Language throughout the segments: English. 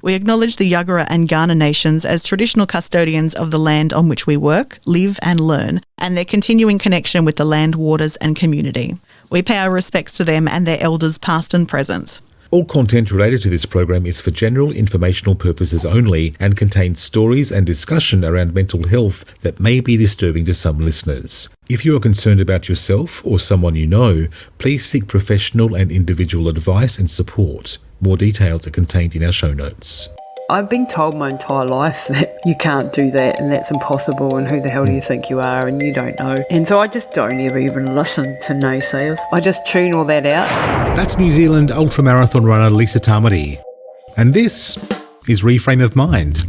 We acknowledge the Yagara and Kaurna nations as traditional custodians of the land on which we work, live and learn, and their continuing connection with the land, waters and community. We pay our respects to them and their elders past and present. All content related to this program is for general informational purposes only and contains stories and discussion around mental health that may be disturbing to some listeners. If you are concerned about yourself or someone you know, please seek professional and individual advice and support. More details are contained in our show notes. I've been told my entire life that you can't do that and that's impossible and who the hell do you think you are and you don't know. And so I just don't ever even listen to naysayers. I just tune all that out. That's New Zealand ultramarathon runner Lisa Tamati. And this is Reframe of Mind,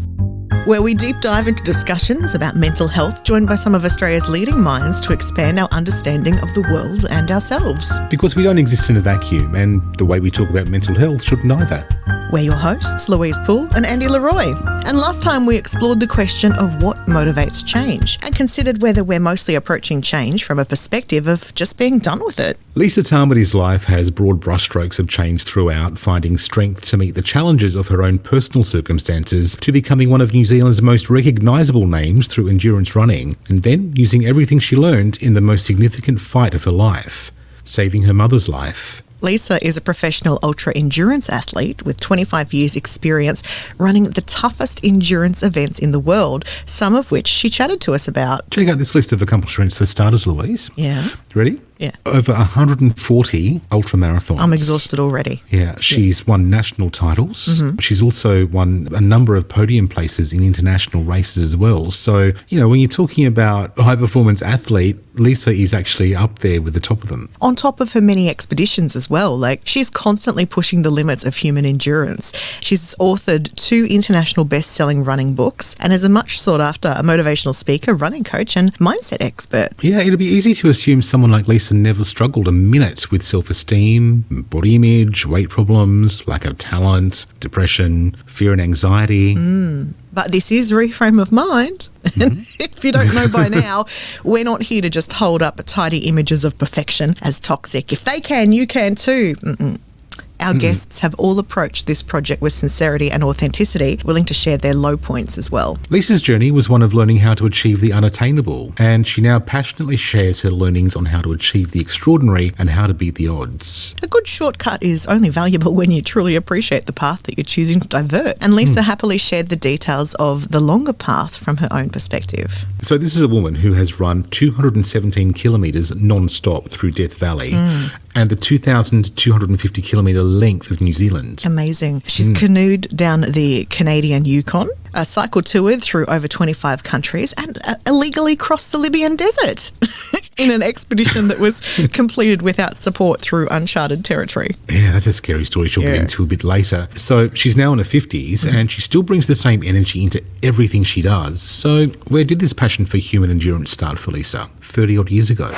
where we deep dive into discussions about mental health, joined by some of Australia's leading minds to expand our understanding of the world and ourselves. Because we don't exist in a vacuum, and the way we talk about mental health shouldn't either. We're your hosts, Louise Poole and Andy Leroy. And last time we explored the question of what motivates change and considered whether we're mostly approaching change from a perspective of just being done with it. Lisa Tamati's life has broad brushstrokes of change throughout, finding strength to meet the challenges of her own personal circumstances, to becoming one of New Zealand's most recognisable names through endurance running, and then using everything she learned in the most significant fight of her life, saving her mother's life. Lisa is a professional ultra-endurance athlete with 25 years' experience running the toughest endurance events in the world, some of which she chatted to us about. Check out this list of accomplishments for starters, Louise. Yeah. Ready? Yeah. Over 140 ultramarathons. I'm exhausted already. Yeah, she's won national titles. Mm-hmm. She's also won a number of podium places in international races as well. So, you know, when you're talking about a high-performance athlete, Lisa is actually up there with the top of them. On top of her many expeditions as well, like she's constantly pushing the limits of human endurance. She's authored 2 international best-selling running books and is a much sought-after motivational speaker, running coach and mindset expert. Yeah, it'd be easy to assume someone like Lisa never struggled a minute with self-esteem, body image, weight problems, lack of talent, depression, fear and anxiety. But this is Reframe of Mind. And if you don't know by now, we're not here to just hold up tidy images of perfection as toxic. If they can, you can too. Our guests have all approached this project with sincerity and authenticity, willing to share their low points as well. Lisa's journey was one of learning how to achieve the unattainable, and she now passionately shares her learnings on how to achieve the extraordinary and how to beat the odds. A good shortcut is only valuable when you truly appreciate the path that you're choosing to divert. And Lisa happily shared the details of the longer path from her own perspective. So this is a woman who has run 217 kilometres non-stop through Death Valley and the 2,250 kilometre length of New Zealand. Amazing. She's canoed down the Canadian Yukon, cycle toured through over 25 countries and illegally crossed the Libyan desert in an expedition that was completed without support through uncharted territory. Yeah, that's a scary story she'll get into a bit later. So she's now in her 50s and she still brings the same energy into everything she does. So where did this passion for human endurance start for Lisa 30 odd years ago?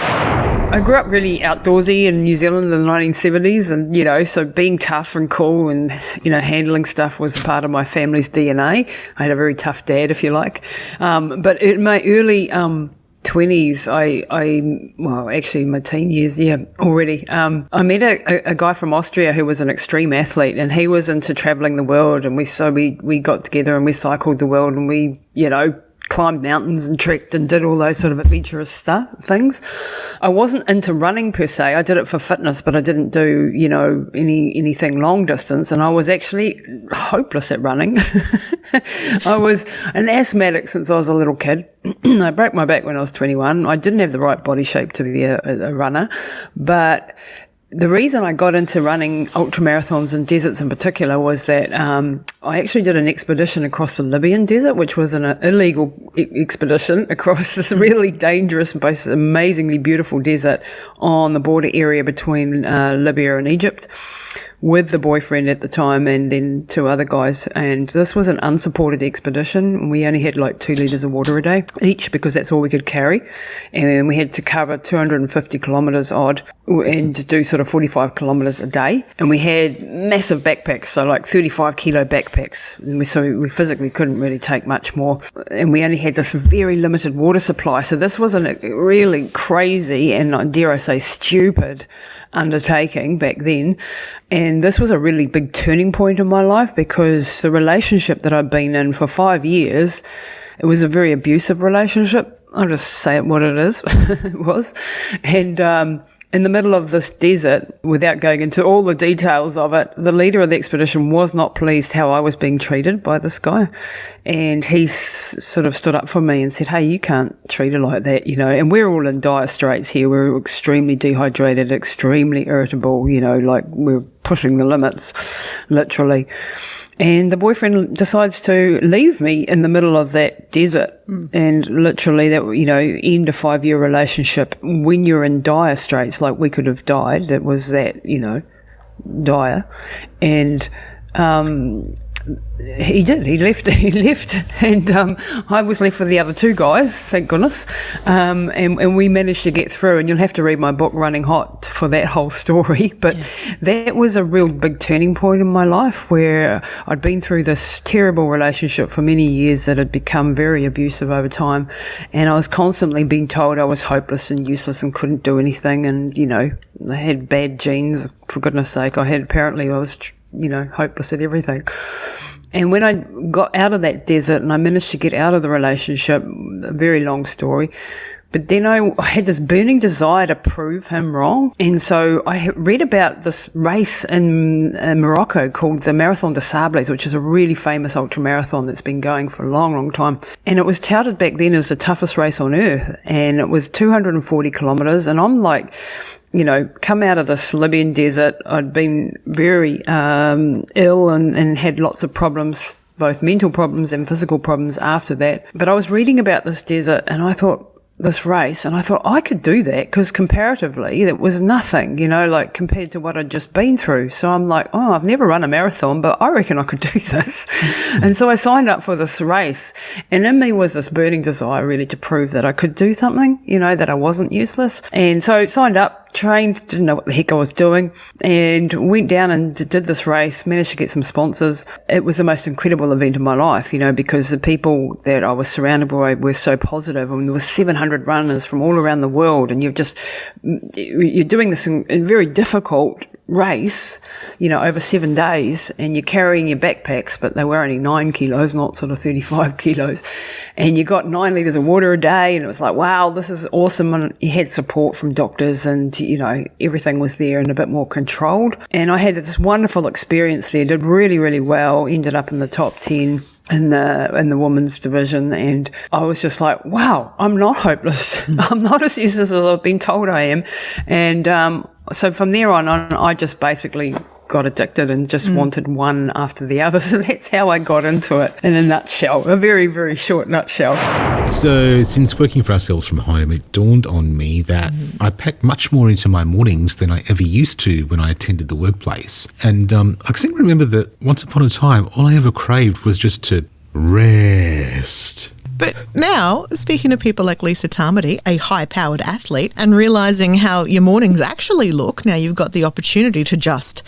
I grew up really outdoorsy in New Zealand in the 1970s, and, you know, so being tough and cool and, you know, handling stuff was a part of my family's DNA. I had a very tough dad, if you like. But in my early 20s, well, actually my teen years, already. I met a guy from Austria who was an extreme athlete, and he was into traveling the world, and we got together and we cycled the world, and we, you know, climbed mountains and trekked and did all those sort of adventurous things. I wasn't into running per se. I did it for fitness, but I didn't do, you know, anything long distance, and I was actually hopeless at running. I was an asthmatic since I was a little kid. I broke my back when I was 21. I didn't have the right body shape to be a runner, but the reason I got into running ultramarathons and deserts in particular was that I actually did an expedition across the Libyan desert, which was an illegal expedition across this really dangerous but amazingly beautiful desert on the border area between Libya and Egypt, with the boyfriend at the time and then 2 other guys. And this was an unsupported expedition. We only had like 2 litres of water a day each because that's all we could carry. And we had to cover 250 kilometres odd and do sort of 45 kilometres a day. And we had massive backpacks, so like 35 kilo backpacks. And so we physically couldn't really take much more. And we only had this very limited water supply. So this was a really crazy and, dare I say, stupid undertaking back then. And And this was a really big turning point in my life, because the relationship that I'd been in for 5 years, it was a very abusive relationship. I'll just say it what it is. It was. And in the middle of this desert, without going into all the details of it, the leader of the expedition was not pleased how I was being treated by this guy. And he sort of stood up for me and said, hey, you can't treat her like that, and we're all in dire straits here. We're extremely dehydrated, extremely irritable, like we're pushing the limits, literally. And the boyfriend decides to leave me in the middle of that desert. And literally that, end a 5-year relationship when you're in dire straits, like we could have died. That was that, dire. And, he did. He left, and I was left with the other 2 guys, thank goodness, and we managed to get through. And you'll have to read my book, Running Hot, for that whole story. But that was a real big turning point in my life, where I'd been through this terrible relationship for many years that had become very abusive over time, and I was constantly being told I was hopeless and useless and couldn't do anything. And I had bad genes, for goodness sake. I was hopeless at everything. And when I got out of that desert and I managed to get out of the relationship, a very long story, but then I had this burning desire to prove him wrong. And so I read about this race in Morocco called the Marathon des Sables, which is a really famous ultramarathon that's been going for a long, long time. And it was touted back then as the toughest race on earth. And it was 240 kilometres. And I'm like, come out of this Libyan desert. I'd been very ill and had lots of problems, both mental problems and physical problems after that. But I was reading about this desert and I thought, this race, and I thought I could do that, because comparatively it was nothing, like compared to what I'd just been through. So I'm like, I've never run a marathon, but I reckon I could do this. And so I signed up for this race, and in me was this burning desire really to prove that I could do something, that I wasn't useless. And so signed up, trained, didn't know what the heck I was doing, and went down and did this race, managed to get some sponsors. It was the most incredible event of my life, because the people that I was surrounded by were so positive, and there were 700 runners from all around the world, and you're doing this in very difficult race, over 7 days, and you're carrying your backpacks, but they were only 9 kilos, not sort of 35 kilos. And you got 9 litres of water a day, and it was like, wow, this is awesome. And you had support from doctors, and, everything was there and a bit more controlled. And I had this wonderful experience there, did really, really well, ended up in the top 10 in the women's division. And I was just like, wow, I'm not hopeless. I'm not as useless as I've been told I am. And, so from there on, I just basically got addicted and just wanted one after the other. So that's how I got into it in a nutshell, a very, very short nutshell. So since working for ourselves from home, it dawned on me that I packed much more into my mornings than I ever used to when I attended the workplace. And I seem to remember that once upon a time, all I ever craved was just to rest. But now, speaking to people like Lisa Tamati, a high-powered athlete, and realising how your mornings actually look, now you've got the opportunity to just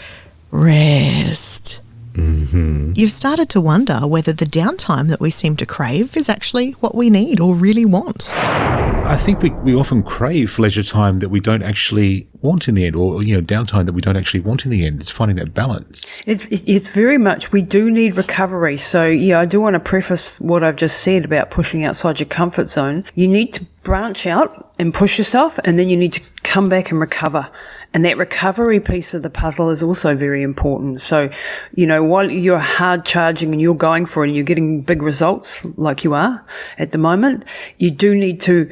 rest. Mm-hmm. You've started to wonder whether the downtime that we seem to crave is actually what we need or really want. I think we often crave leisure time that we don't actually want in the end, or downtime that we don't actually want in the end. It's finding that balance. It's very much, we do need recovery. So I do want to preface what I've just said about pushing outside your comfort zone. You need to branch out and push yourself, and then you need to come back and recover. And that recovery piece of the puzzle is also very important. So, while you're hard charging and you're going for it and you're getting big results like you are at the moment, you do need to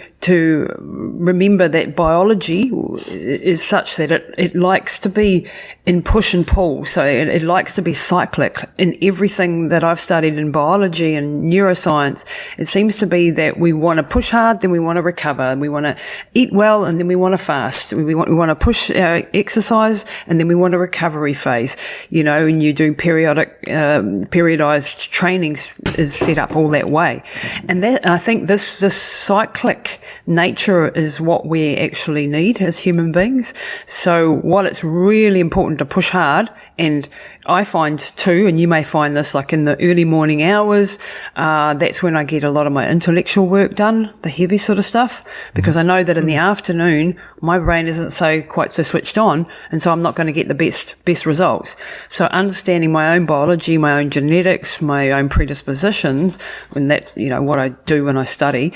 remember that biology is such that it likes to be in push and pull. So it likes to be cyclic. In everything that I've studied in biology and neuroscience, it seems to be that we want to push hard, then we want to recover. We want to eat well, and then we want to fast. We want to push exercise, and then we want a recovery phase. And you do periodized trainings is set up all that way. And that, I think this cyclic nature is what we actually need as human beings. So while it's really important important to push hard. And I find too, and you may find this like in the early morning hours, that's when I get a lot of my intellectual work done, the heavy sort of stuff, because I know that in the afternoon, my brain isn't quite so switched on, and so I'm not going to get the best results. So understanding my own biology, my own genetics, my own predispositions, and that's, what I do when I study,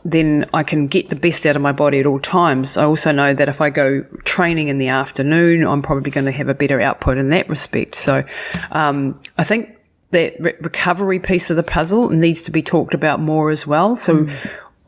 then I can get the best out of my body at all times. I also know that if I go training in the afternoon, I'm probably going to have a better output in that respect. So I think that recovery piece of the puzzle needs to be talked about more as well. So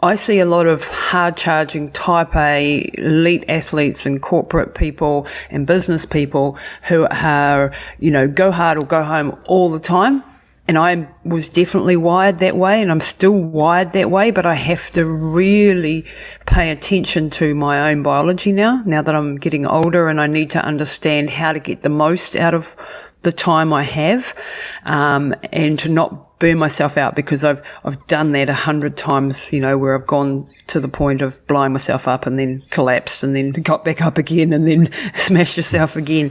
I see a lot of hard-charging type A elite athletes and corporate people and business people who are, go hard or go home all the time. And I was definitely wired that way, and I'm still wired that way, but I have to really pay attention to my own biology now that I'm getting older, and I need to understand how to get the most out of the time I have, and to not burn myself out, because I've done that 100 times, where I've gone to the point of blowing myself up and then collapsed and then got back up again and then smashed yourself again.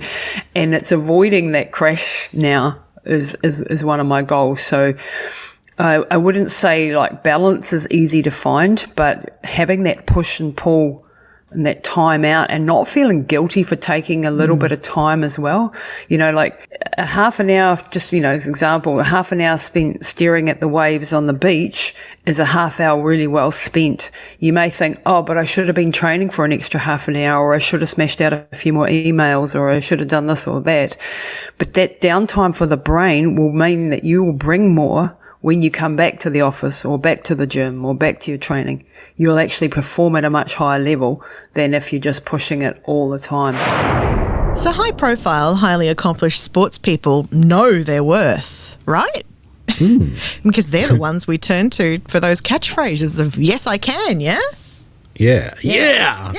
And it's avoiding that crash now is one of my goals. So I wouldn't say like balance is easy to find, but having that push and pull and that time out, and not feeling guilty for taking a little bit of time as well. Like a half an hour, just, as an example, a half an hour spent staring at the waves on the beach is a half hour really well spent. You may think, oh, but I should have been training for an extra half an hour, or I should have smashed out a few more emails, or I should have done this or that. But that downtime for the brain will mean that you will bring more when you come back to the office or back to the gym or back to your training. You'll actually perform at a much higher level than if you're just pushing it all the time. So high-profile, highly accomplished sports people know their worth, right? Because they're the ones we turn to for those catchphrases of, yes, I can, yeah? Yeah.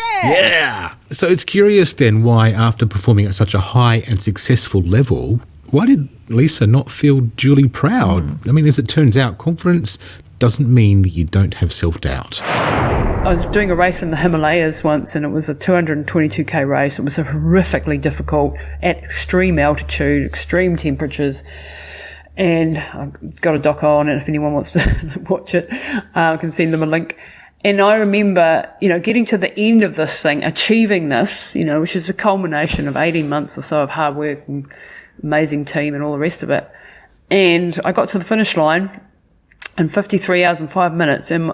So it's curious then why, after performing at such a high and successful level, why did Lisa not feel duly proud? I mean, as it turns out, confidence doesn't mean that you don't have self-doubt. I was doing a race in the Himalayas once, and it was a 222k race. It was horrifically difficult at extreme altitude, extreme temperatures. And I've got a doc on, and if anyone wants to watch it, I can send them a link. And I remember, getting to the end of this thing, achieving this, which is the culmination of 18 months or so of hard work and amazing team and all the rest of it. And I got to the finish line in 53 hours and 5 minutes. And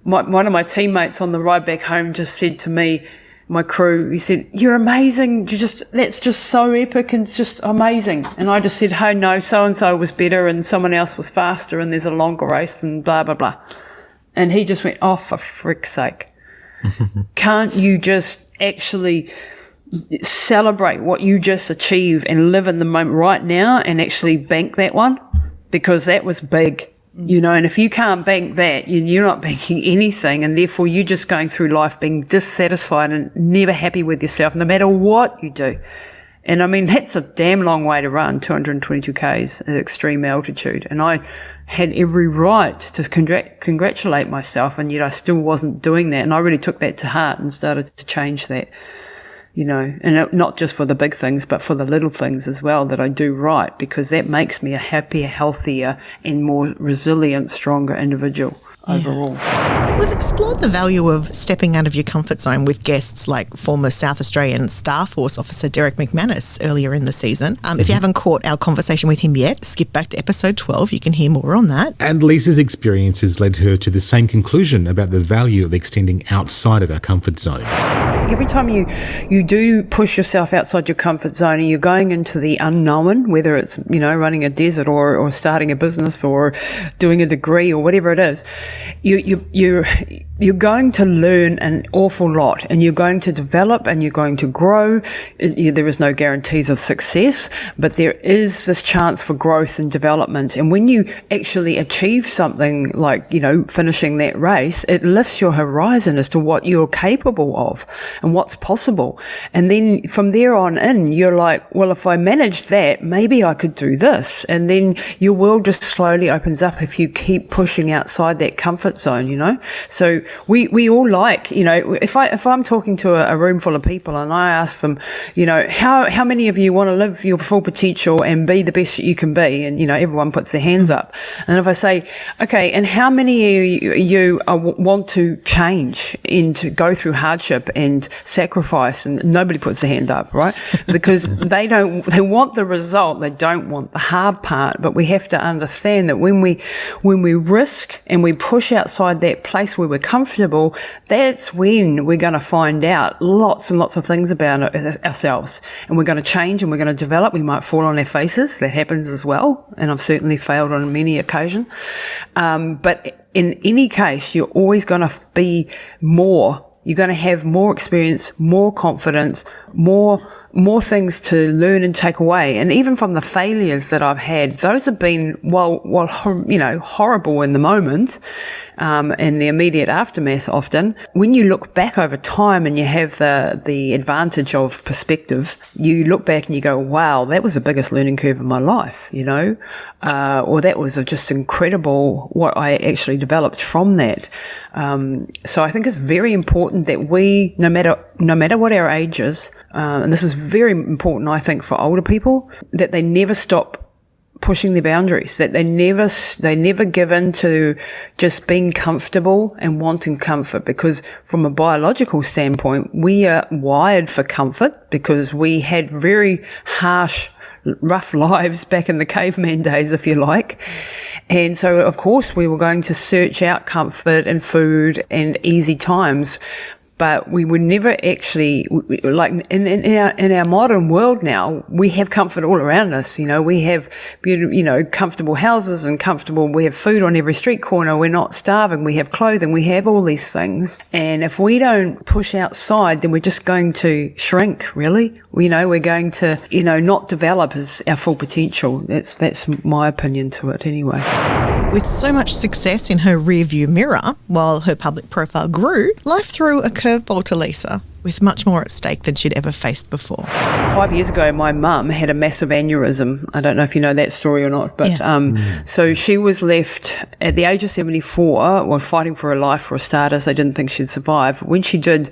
one of my teammates on the ride back home just said to me, my crew, he said, "You're amazing. That's just so epic and just amazing." And I just said, "Hey, no, so-and-so was better and someone else was faster and there's a longer race and blah, blah, blah." And he just went, "Oh, for frick's sake. Can't you just actually celebrate what you just achieved and live in the moment right now and actually bank that one?" Because that was big, and if you can't bank that, you're not banking anything, and therefore you're just going through life being dissatisfied and never happy with yourself, no matter what you do. And I mean, that's a damn long way to run, 222 Ks at extreme altitude. And I had every right to congratulate myself, and yet I still wasn't doing that. And I really took that to heart and started to change that. And not just for the big things, but for the little things as well that I do right, because that makes me a happier, healthier, and more resilient, stronger individual overall. We've explored the value of stepping out of your comfort zone with guests like former South Australian Star Force officer Derek McManus earlier in the season. If you haven't caught our conversation with him yet, skip back to episode 12. You can hear more on that. And Lisa's experiences led her to the same conclusion about the value of extending outside of our comfort zone. Every time you do push yourself outside your comfort zone and you're going into the unknown, whether it's, running a desert or starting a business or doing a degree or whatever it is, you're going to learn an awful lot, and you're going to develop and you're going to grow. There is no guarantees of success, but there is this chance for growth and development. And when you actually achieve something like, finishing that race, it lifts your horizon as to what you're capable of and what's possible. And then from there on in, you're like, well, if I managed that, maybe I could do this. And then your world just slowly opens up if you keep pushing outside that comfort zone, you know? So we all like, you know, if I'm talking to a room full of people and I ask them, you know, how many of you want to live your full potential and be the best that you can be? And, you know, everyone puts their hands up. And if I say, okay, and how many of you want to change and to go through hardship and sacrifice? And nobody puts their hand up, right? Because they want the result. They don't want the hard part. But we have to understand that when we risk and we push outside that place where we're comfortable, that's when we're going to find out lots and lots of things about ourselves. And we're going to change and we're going to develop. We might fall on our faces. That happens as well. And I've certainly failed on many occasions. But in any case, you're always going to be more. You're going to have more experience, more confidence, more things to learn and take away. And even from the failures that I've had, those have been, you know, horrible in the moment, and the immediate aftermath often. When you look back over time and you have the advantage of perspective, you look back and you go, wow, that was the biggest learning curve of my life, you know, or that was just incredible what I actually developed from that. So I think it's very important that we, no matter what our age is, and this is very important, I think, for older people, that they never stop pushing their boundaries, that they never give in to just being comfortable and wanting comfort, because from a biological standpoint, we are wired for comfort because we had very harsh, rough lives back in the caveman days, if you like. And so, of course, we were going to search out comfort and food and easy times. But we would never actually, like in our modern world now, we have comfort all around us. You know, we have beautiful, you know, comfortable houses and we have food on every street corner. We're not starving. We have clothing. We have all these things. And if we don't push outside, then we're just going to shrink, really. You know, we're going to, you know, not develop as our full potential. That's my opinion to it anyway. With so much success in her rearview mirror, while her public profile grew, life threw a curveball to Lisa, with much more at stake than she'd ever faced before. 5 years ago, my mum had a massive aneurysm. I don't know if you know that story or not, but so she was left at the age of 74, well, fighting for her life for starters. They didn't think she'd survive. When she did,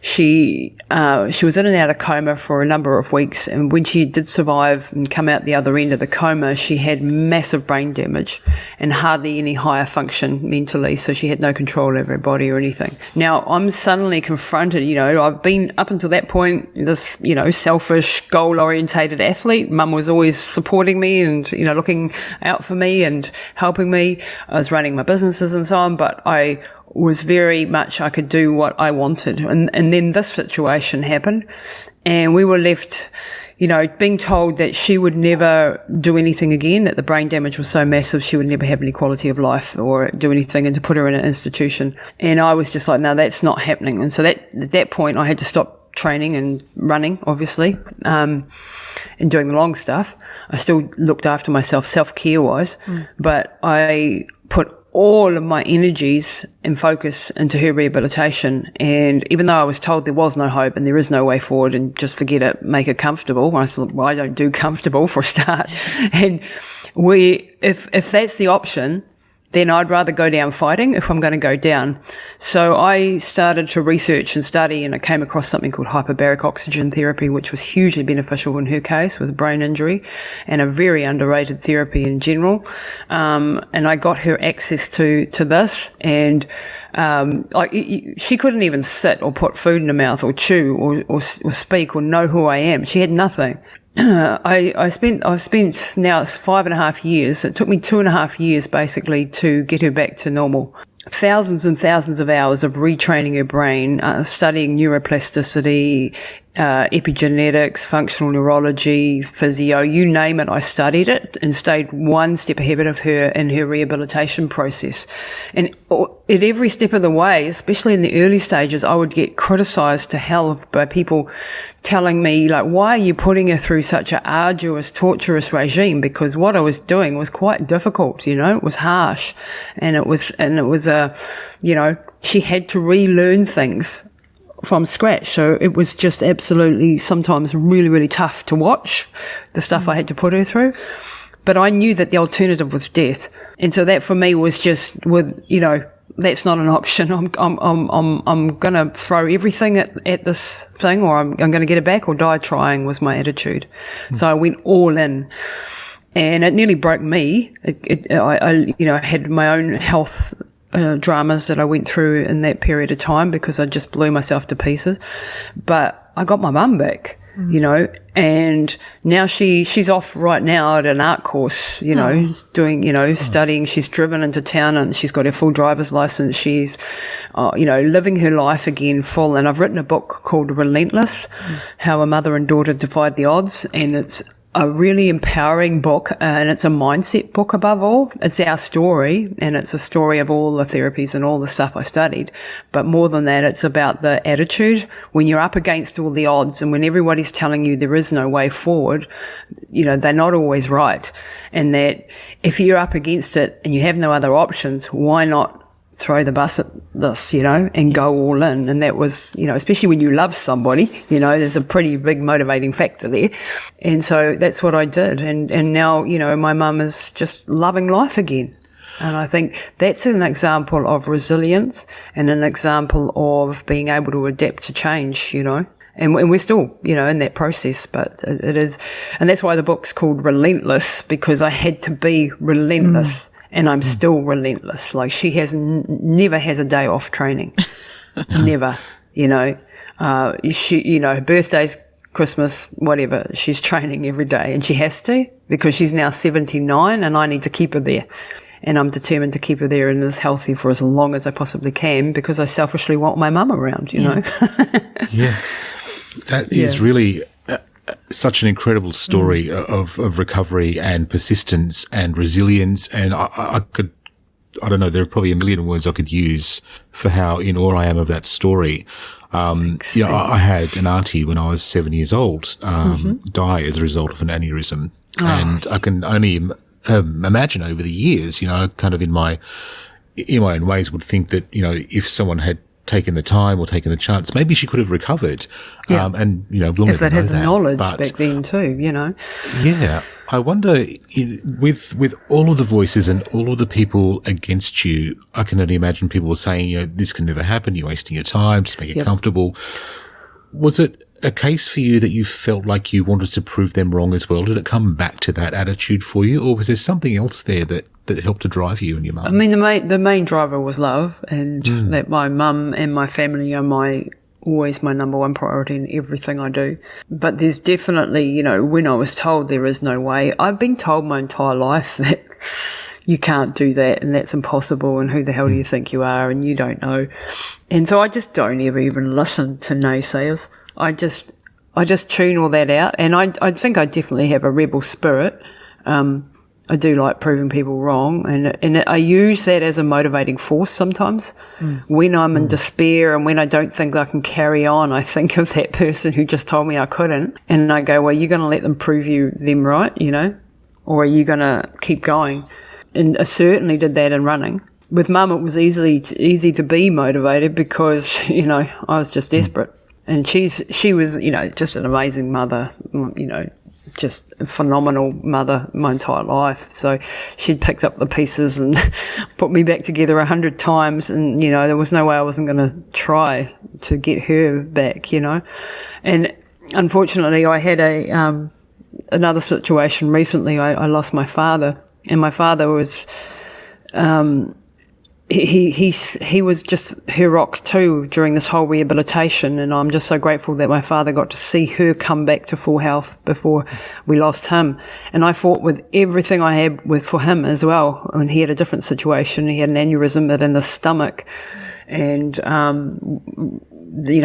she was in and out of coma for a number of weeks, and when she did survive and come out the other end of the coma, she had massive brain damage and hardly any higher function mentally, so she had no control over her body or anything. Now, I'm suddenly confronted, you know, I've been, up until that point, this, you know, selfish, goal-orientated athlete. Mum was always supporting me and, you know, looking out for me and helping me. I was running my businesses and so on, but I was very much, I could do what I wanted. And then this situation happened, and we were left, you know, being told that she would never do anything again, that the brain damage was so massive she would never have any quality of life or do anything, and to put her in an institution. And I was just like, no, that's not happening. And so at that point I had to stop training and running, obviously, and doing the long stuff. I still looked after myself self-care wise, but I put all of my energies and focus into her rehabilitation. And even though I was told there was no hope and there is no way forward and just forget it, make it comfortable, I thought, well, I don't do comfortable for a start. And if that's the option, then I'd rather go down fighting if I'm going to go down. So I started to research and study, and I came across something called hyperbaric oxygen therapy, which was hugely beneficial in her case with a brain injury, and a very underrated therapy in general. And I got her access to this, and she couldn't even sit or put food in her mouth or chew or speak or know who I am. She had nothing. I've spent now it's 5.5 years. It took me 2.5 years basically to get her back to normal. Thousands and thousands of hours of retraining her brain, studying neuroplasticity, epigenetics, functional neurology, physio, you name it, I studied it and stayed one step ahead of her in her rehabilitation process. And at every step of the way, especially in the early stages, I would get criticised to hell by people telling me, like, why are you putting her through such an arduous, torturous regime? Because what I was doing was quite difficult, you know, it was harsh. And it was you know, she had to relearn things from scratch. So it was just absolutely sometimes really, really tough to watch the stuff I had to put her through. But I knew that the alternative was death. And so that for me was just that's not an option. I'm going to throw everything at this thing, or I'm going to get it back or die trying, was my attitude. So I went all in. And it nearly broke me. I had my own health dramas that I went through in that period of time because I just blew myself to pieces. But I got my mum back, and now she's off right now at an art course, doing, studying. She's driven into town and she's got her full driver's license. She's, living her life again full. And I've written a book called Relentless, How a Mother and Daughter Defied the Odds. And it's a really empowering book, and it's a mindset book above all. It's our story, and it's a story of all the therapies and all the stuff I studied. But more than that, it's about the attitude. When you're up against all the odds and when everybody's telling you there is no way forward, they're not always right. And that if you're up against it and you have no other options, why not throw the bus at this, and go all in? And that was, especially when you love somebody, there's a pretty big motivating factor there. And so that's what I did. And now, my mum is just loving life again. And I think that's an example of resilience and an example of being able to adapt to change, And we're still, in that process, but it is, and that's why the book's called Relentless, because I had to be relentless. And I'm still relentless. Like, she never has a day off training. Never, birthdays, Christmas, whatever. She's training every day, and she has to, because she's now 79 and I need to keep her there. And I'm determined to keep her there and as healthy for as long as I possibly can, because I selfishly want my mum around, know. Yeah. That is really such an incredible story of recovery and persistence and resilience. And I don't know, there are probably a million words I could use for how in awe I am of that story. I had an auntie when I was 7 years old die as a result of an aneurysm. And I can only imagine over the years, kind of in my own ways would think that, if someone had taken the time or taken the chance, maybe she could have recovered. And, we'll if never they'd know had the that. knowledge But back then too, Yeah. I wonder, with all of the voices and all of the people against you, I can only imagine people were saying, this can never happen, you're wasting your time, just make it comfortable. Was it a case for you that you felt like you wanted to prove them wrong as well? Did it come back to that attitude for you, or was there something else there that helped to drive you and your mum? I mean, the main driver was love, and that my mum and my family are always my number one priority in everything I do. But there's definitely, when I was told there is no way, I've been told my entire life that you can't do that and that's impossible and who the hell do you think you are and you don't know. And so I just don't ever even listen to naysayers. I just tune all that out, and I think I definitely have a rebel spirit. I do like proving people wrong, and I use that as a motivating force sometimes. When I'm in despair and when I don't think I can carry on, I think of that person who just told me I couldn't, and I go, well, you're going to let them prove them right, or are you going to keep going? And I certainly did that in running. With Mum, it was easy to be motivated because, I was just desperate. And she was, just an amazing mother, just a phenomenal mother my entire life. So she'd picked up the pieces and put me back together 100 times, and there was no way I wasn't going to try to get her back, And unfortunately, I had another situation recently. I lost my father, and my father was he was just her rock too during this whole rehabilitation, and I'm just so grateful that my father got to see her come back to full health before we lost him. And I fought with everything I had for him as well. I mean, he had a different situation. He had an aneurysm in the stomach, and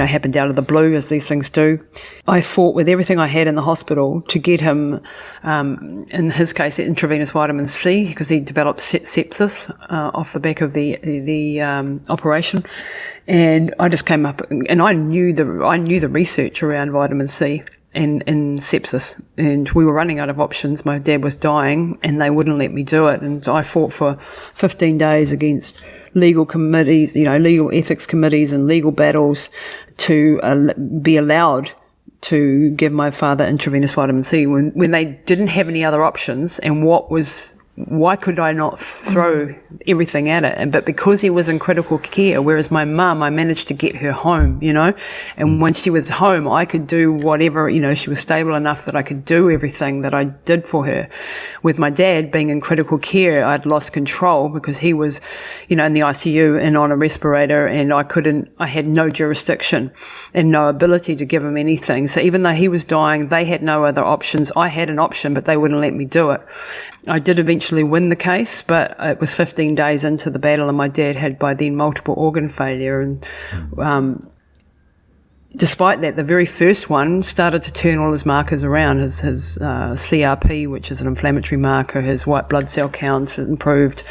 happened out of the blue, as these things do. I fought with everything I had in the hospital to get him, in his case, intravenous vitamin C, because he developed sepsis off the back of the operation. And I just came up, and I knew the research around vitamin C and sepsis, and we were running out of options. My dad was dying, and they wouldn't let me do it. And I fought for 15 days against legal committees, legal ethics committees and legal battles to be allowed to give my father intravenous vitamin C when they didn't have any other options, and why could I not throw everything at it? But because he was in critical care, whereas my mum, I managed to get her home, and when she was home, I could do whatever, she was stable enough that I could do everything that I did for her. With my dad being in critical care, I'd lost control because he was, in the ICU and on a respirator, and I had no jurisdiction and no ability to give him anything. So even though he was dying, they had no other options. I had an option, but they wouldn't let me do it. I did eventually win the case, but it was 15 days into the battle, and my dad had by then multiple organ failure. And despite that, the very first one started to turn all his markers around. His CRP, which is an inflammatory marker, his white blood cell count improved,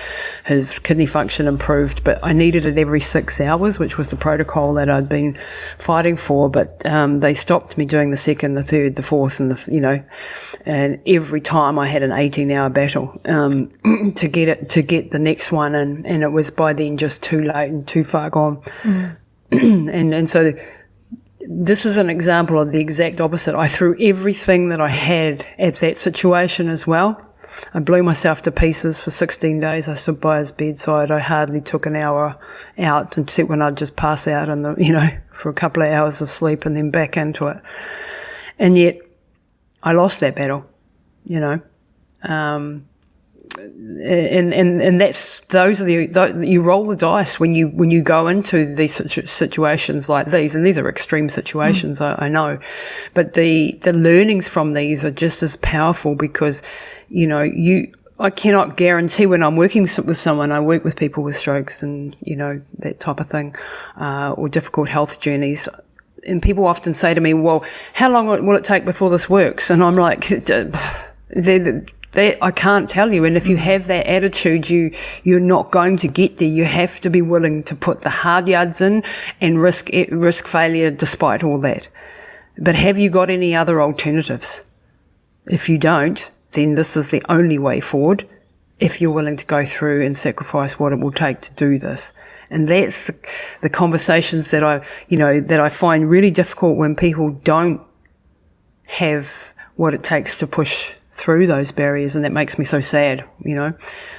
his kidney function improved. But I needed it every 6 hours, which was the protocol that I'd been fighting for. But they stopped me doing the second, the third, the fourth, and and every time I had an 18-hour battle to get the next one, and it was by then just too late and too far gone. And so this is an example of the exact opposite. I threw everything that I had at that situation as well. I blew myself to pieces for 16 days. I stood by his bedside. I hardly took an hour out, except when I'd just pass out for a couple of hours of sleep and then back into it. And yet I lost that battle, and you roll the dice when you go into these situations like these, and these are extreme situations, I know, but the learnings from these are just as powerful because, I cannot guarantee when I'm working with someone. I work with people with strokes and, that type of thing, or difficult health journeys. And people often say to me, well, how long will it take before this works? And I'm like, I can't tell you. And if you have that attitude, you're not going to get there. You have to be willing to put the hard yards in and risk failure despite all that. But have you got any other alternatives? If you don't, then this is the only way forward if you're willing to go through and sacrifice what it will take to do this. And that's the conversations that I find really difficult when people don't have what it takes to push through those barriers, and that makes me so sad,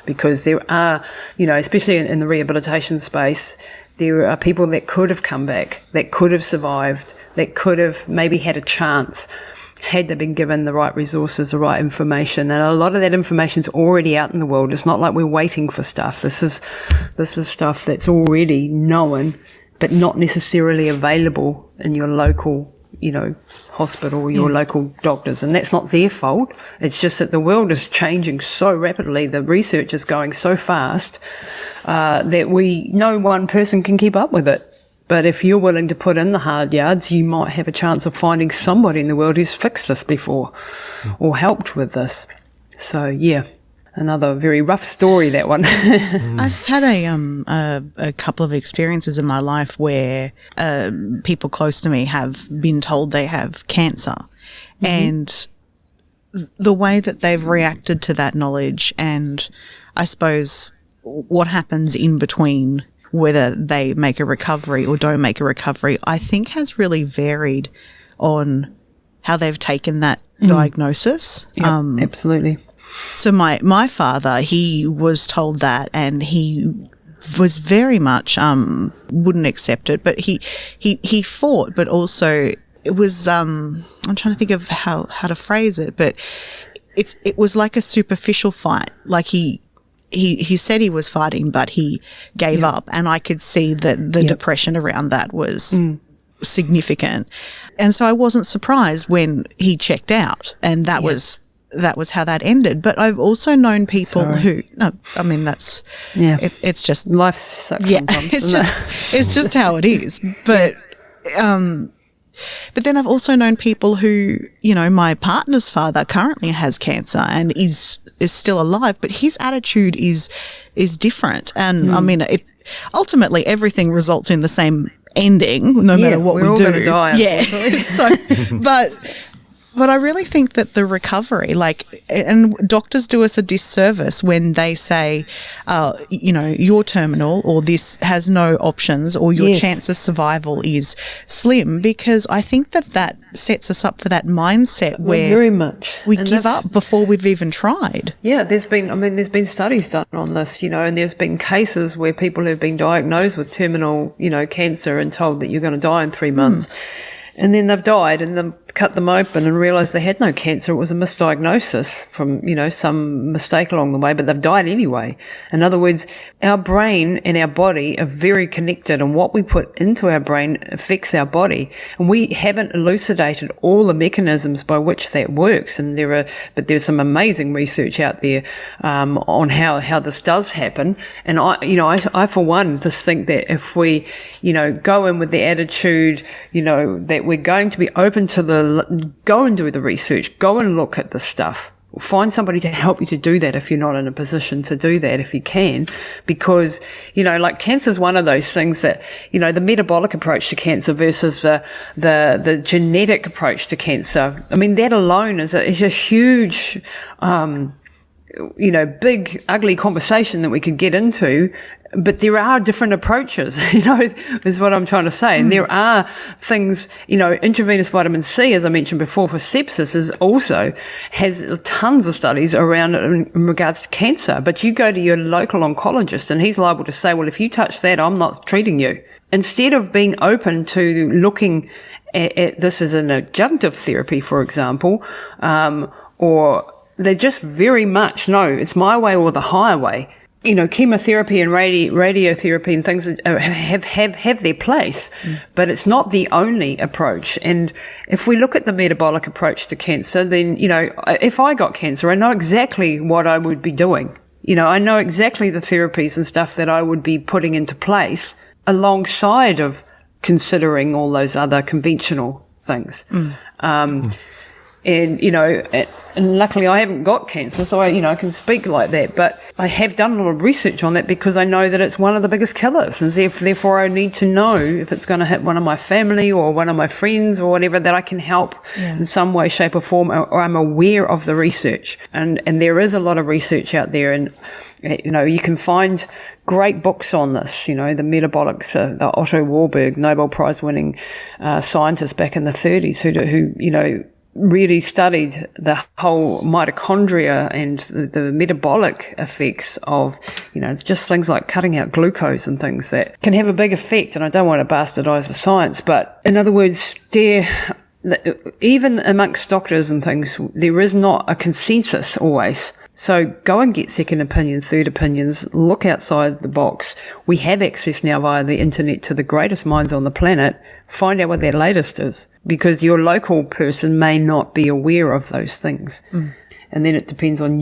because there are, especially in the rehabilitation space, there are people that could have come back, that could have survived, that could have maybe had a chance had they been given the right resources, the right information. And a lot of that information is already out in the world. It's not like we're waiting for stuff. This is stuff that's already known, but not necessarily available in your local, hospital or your local doctors. And that's not their fault. It's just that the world is changing so rapidly. The research is going so fast that no one person can keep up with it. But if you're willing to put in the hard yards, you might have a chance of finding somebody in the world who's fixed this before or helped with this. So, yeah, another very rough story, that one. I've had a couple of experiences in my life where people close to me have been told they have cancer. Mm-hmm. And the way that they've reacted to that knowledge, and I suppose what happens in between, whether they make a recovery or don't make a recovery, I think has really varied on how they've taken that diagnosis. Yep, absolutely. So my father, he was told that, and he was very much wouldn't accept it, but he fought, but also it was I'm trying to think of how to phrase it, but it was like a superficial fight. Like he said he was fighting, but he gave up, and I could see that the depression around that was significant. And so I wasn't surprised when he checked out, and that was how that ended. But I've also known people it's just life sucks. Yeah, sometimes, it's just how it is. But but then I've also known people who, my partner's father currently has cancer and is still alive, but his attitude is different. And I mean, ultimately everything results in the same ending, no matter what we do. We're all gonna die. Yeah. So, But I really think that the recovery, and doctors do us a disservice when they say, you're terminal, or this has no options, or your chance of survival is slim, because I think that sets us up for that mindset where very much we give up before we've even tried. Yeah, there's been studies done on this, and there's been cases where people have been diagnosed with terminal, cancer and told that you're going to die in 3 months. And then they've died, and they've cut them open and realised they had no cancer. It was a misdiagnosis from, some mistake along the way, but they've died anyway. In other words, our brain and our body are very connected, and what we put into our brain affects our body. And we haven't elucidated all the mechanisms by which that works. And there's some amazing research out there on how this does happen. And I for one just think that if we, go in with the attitude, that we're going to be open to go and do the research, go and look at the stuff. Find somebody to help you to do that if you're not in a position to do that, if you can, because, cancer is one of those things that, the metabolic approach to cancer versus the genetic approach to cancer. I mean, that alone is a huge, big, ugly conversation that we could get into. But there are different approaches, is what I'm trying to say. And there are things, intravenous vitamin C, as I mentioned before, for sepsis has tons of studies around it in regards to cancer. But you go to your local oncologist and he's liable to say, well, if you touch that, I'm not treating you. Instead of being open to looking at this as an adjunctive therapy, for example, or they're just very much, no, it's my way or the highway. Chemotherapy and radiotherapy and things have their place, but it's not the only approach. And if we look at the metabolic approach to cancer, then, if I got cancer, I know exactly what I would be doing. I know exactly the therapies and stuff that I would be putting into place alongside of considering all those other conventional things. And luckily I haven't got cancer, so I can speak like that. But I have done a lot of research on that because I know that it's one of the biggest killers. And therefore I need to know if it's going to hit one of my family or one of my friends or whatever, that I can help in some way, shape or form, or I'm aware of the research. And there is a lot of research out there, and you can find great books on this, the metabolics, the Otto Warburg, Nobel Prize winning scientist back in the 30s who really studied the whole mitochondria and the metabolic effects of, just things like cutting out glucose and things that can have a big effect. And I don't want to bastardize the science, but in other words, even amongst doctors and things, there is not a consensus always. So go and get second opinions, third opinions, look outside the box. We have access now via the internet to the greatest minds on the planet. Find out what their latest is, because your local person may not be aware of those things. And then it depends on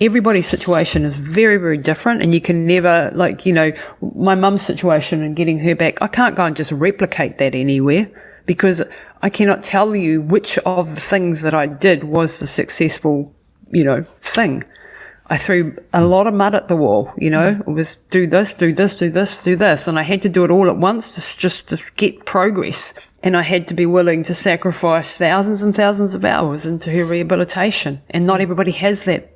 everybody's situation is very, very different, and you can never, my mum's situation and getting her back, I can't go and just replicate that anywhere, because I cannot tell you which of the things that I did was the successful thing. I threw a lot of mud at the wall, it was do this, do this, do this, do this. And I had to do it all at once just to get progress. And I had to be willing to sacrifice thousands and thousands of hours into her rehabilitation. And not everybody has that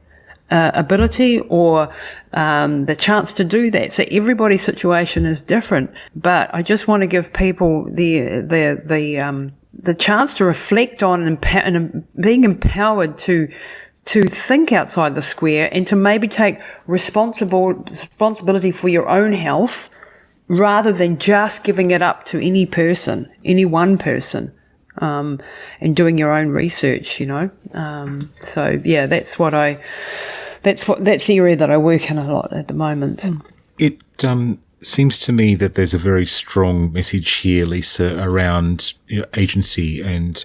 ability or the chance to do that. So everybody's situation is different. But I just want to give people the chance to reflect on and being empowered to think outside the square and to maybe take responsibility for your own health, rather than just giving it up to any one person, and doing your own research, So yeah, that's the area that I work in a lot at the moment. It seems to me that there's a very strong message here, Lisa, around agency and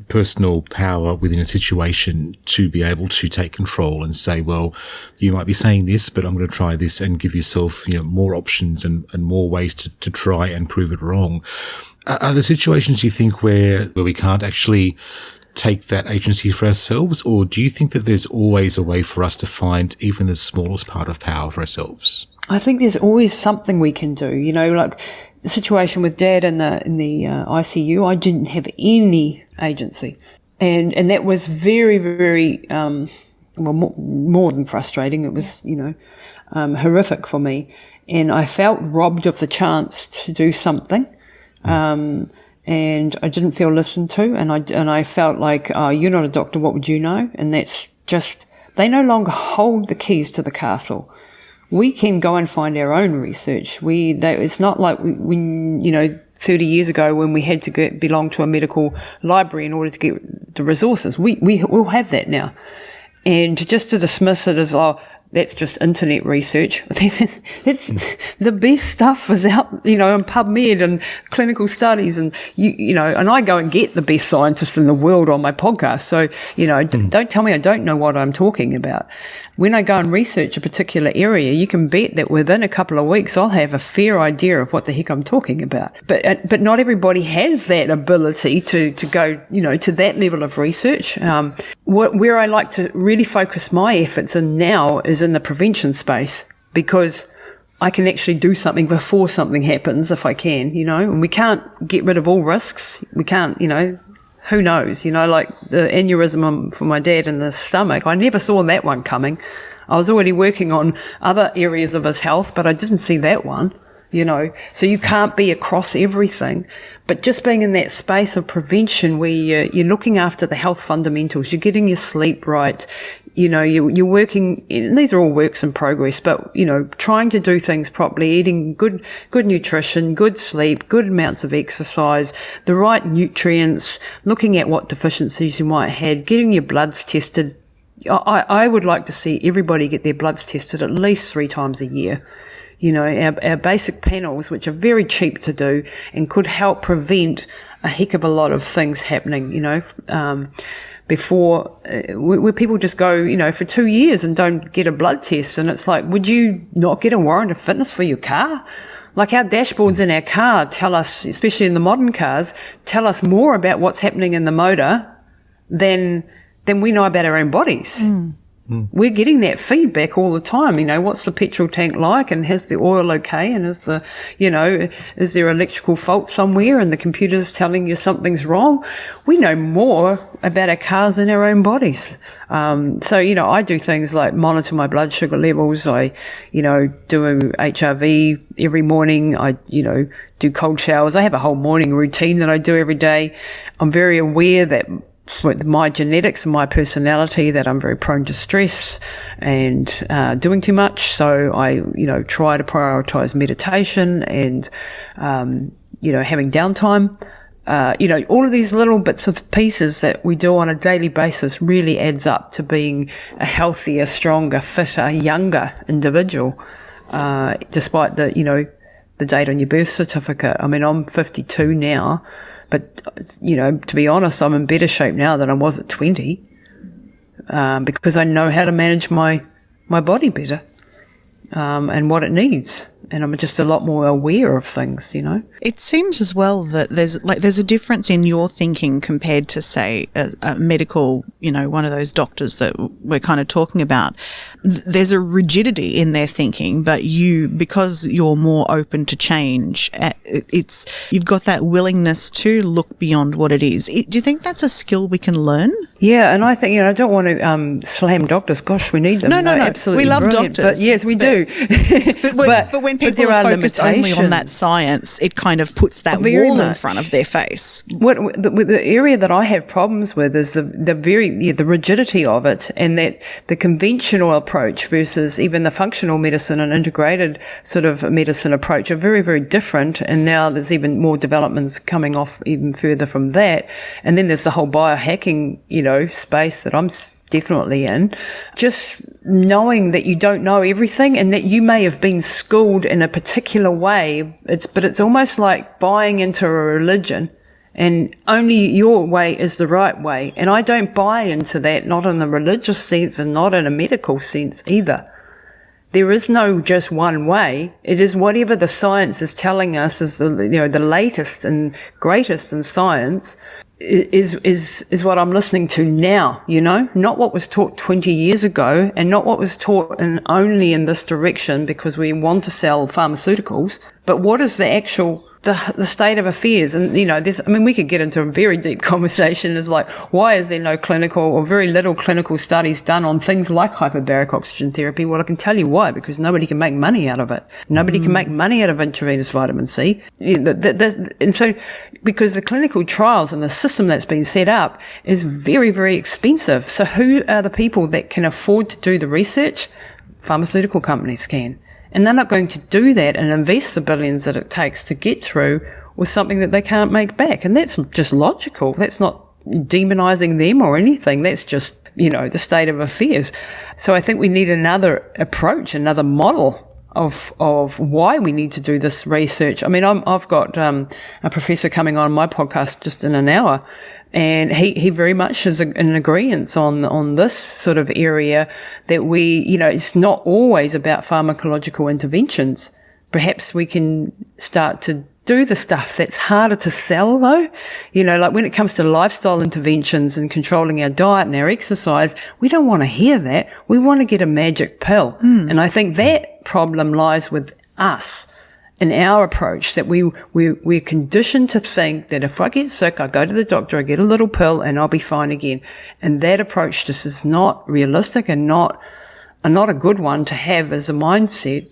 personal power within a situation to be able to take control and say, well, you might be saying this, but I'm going to try this, and give yourself more options and more ways to try and prove it wrong. Are there situations you think where we can't actually take that agency for ourselves, or do you think that there's always a way for us to find even the smallest part of power for ourselves? I think there's always something we can do, situation with Dad in the ICU, I didn't have any agency, and that was very, very more than frustrating. It was horrific for me, and I felt robbed of the chance to do something. And I didn't feel listened to, and I felt like, oh, you're not a doctor, what would you know? And that's just, they no longer hold the keys to the castle. We can go and find our own research. It's not like we 30 years ago when we had to belong to a medical library in order to get the resources. We all have that now. And just to dismiss it as, oh, that's just internet research. It's the best stuff is out, in PubMed and clinical studies, and and I go and get the best scientists in the world on my podcast. So, don't tell me I don't know what I'm talking about. When I go and research a particular area, you can bet that within a couple of weeks I'll have a fair idea of what the heck I'm talking about. But not everybody has that ability to go, to that level of research. Where I like to really focus my efforts in now is in the prevention space, because I can actually do something before something happens if I can, and we can't get rid of all risks. We can't, who knows, like the aneurysm for my dad in the stomach. I never saw that one coming. I was already working on other areas of his health, but I didn't see that one, So you can't be across everything. But just being in that space of prevention where you're looking after the health fundamentals, you're getting your sleep right, you're working, these are all works in progress, but, trying to do things properly, eating good nutrition, good sleep, good amounts of exercise, the right nutrients, looking at what deficiencies you might have, getting your bloods tested. I would like to see everybody get their bloods tested at least 3 times a year. Our basic panels, which are very cheap to do and could help prevent a heck of a lot of things happening, before where people just go, for 2 years and don't get a blood test. And it's like, would you not get a warrant of fitness for your car? Like our dashboards in our car tell us, especially in the modern cars, tell us more about what's happening in the motor than we know about our own bodies. We're getting that feedback all the time. What's the petrol tank like, and has the oil okay, and is there electrical fault somewhere, and the computer's telling you something's wrong. We know more about our cars than our own bodies. So I do things like monitor my blood sugar levels. I, do HRV every morning. I, do cold showers. I have a whole morning routine that I do every day. I'm very aware that with my genetics and my personality that I'm very prone to stress and doing too much. So I, try to prioritize meditation and, having downtime. All of these little bits of pieces that we do on a daily basis really adds up to being a healthier, stronger, fitter, younger individual, despite the date on your birth certificate. I mean, I'm 52 now. But, to be honest, I'm in better shape now than I was at 20, because I know how to manage my body better, and what it needs. And I'm just a lot more aware of things, It seems as well that there's a difference in your thinking compared to, say, a medical, one of those doctors that we're kind of talking about. There's a rigidity in their thinking, but because you're more open to change, you've got that willingness to look beyond what it is. Do you think that's a skill we can learn? Yeah, and I think, I don't want to slam doctors. Gosh, we need them. No. Absolutely we love brilliant. doctors. But yes, we do. But when people are focused only on that science, it kind of puts that wall in front of their face. The area that I have problems with is the rigidity of it, and that the conventional approach versus even the functional medicine and integrated sort of medicine approach are very, very different. And now there's even more developments coming off even further from that. And then there's the whole biohacking, space that I'm definitely in. Just knowing that you don't know everything and that you may have been schooled in a particular way, it's almost like buying into a religion and only your way is the right way. And I don't buy into that, not in the religious sense and not in a medical sense either. There is no just one way. It is whatever the science is telling us is the latest and greatest in science is what I'm listening to now, not what was taught 20 years ago and not what was taught only in this direction because we want to sell pharmaceuticals, but what is the the state of affairs. And, we could get into a very deep conversation as like, why is there no clinical or very little clinical studies done on things like hyperbaric oxygen therapy? Well, I can tell you why, because nobody can make money out of it. Nobody can make money out of intravenous vitamin C. And so, because the clinical trials and the system that's been set up is very, very expensive. So who are the people that can afford to do the research? Pharmaceutical companies can. And they're not going to do that and invest the billions that it takes to get through with something that they can't make back. And that's just logical. That's not demonizing them or anything. That's just, the state of affairs. So I think we need another approach, another model of why we need to do this research. I mean, I've got a professor coming on my podcast just in an hour, and he very much is in agreement on this sort of area that it's not always about pharmacological interventions. Perhaps we can start to do the stuff that's harder to sell though. Like when it comes to lifestyle interventions and controlling our diet and our exercise, we don't want to hear that. We want to get a magic pill. And I think that problem lies with us in our approach, that we're conditioned to think that if I get sick, I go to the doctor, I get a little pill and I'll be fine again. And that approach just is not realistic and not a good one to have as a mindset.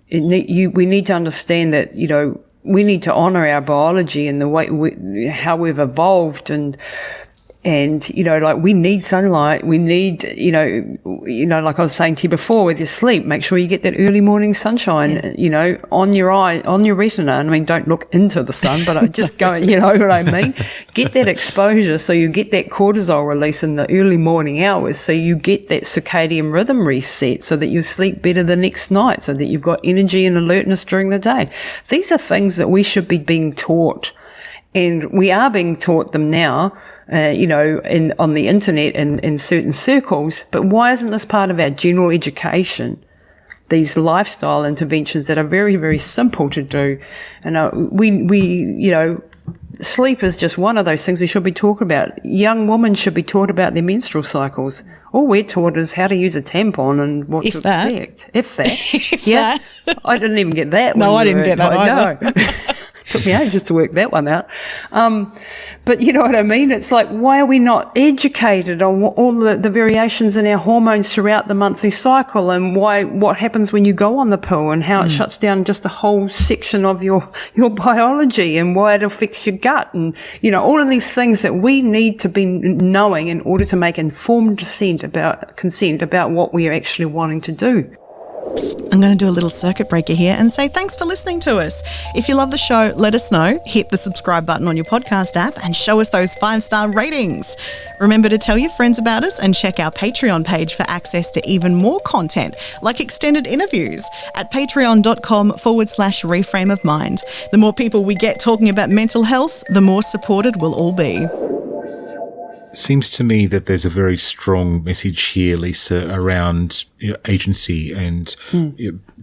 We need to understand that, we need to honour our biology and the way how we've evolved, and like we need sunlight. We need, like I was saying to you before with your sleep, make sure you get that early morning sunshine, on your eye, on your retina. And I mean, don't look into the sun, but just go, you know what I mean? Get that exposure so you get that cortisol release in the early morning hours, so you get that circadian rhythm reset so that you sleep better the next night, so that you've got energy and alertness during the day. These are things that we should be being taught. And we are being taught them now, on the internet and in certain circles. But why isn't this part of our general education? These lifestyle interventions that are very, very simple to do. And sleep is just one of those things we should be talking about. Young women should be taught about their menstrual cycles. All we're taught is how to use a tampon and what to expect. If that. I didn't even get that. No, I didn't get that either. No. Took me ages to work that one out. But you know what I mean? It's like, why are we not educated on all the variations in our hormones throughout the monthly cycle, and what happens when you go on the pill, and how it shuts down just a whole section of your biology, and why it affects your gut, and, all of these things that we need to be knowing in order to make informed consent about what we are actually wanting to do. I'm going to do a little circuit breaker here and say thanks for listening to us. If you love the show, let us know. Hit the subscribe button on your podcast app and show us those 5-star ratings. Remember to tell your friends about us and check our Patreon page for access to even more content, like extended interviews at patreon.com/reframe of mind. The more people we get talking about mental health, the more supported we'll all be. Seems to me that there's a very strong message here, Lisa, around agency and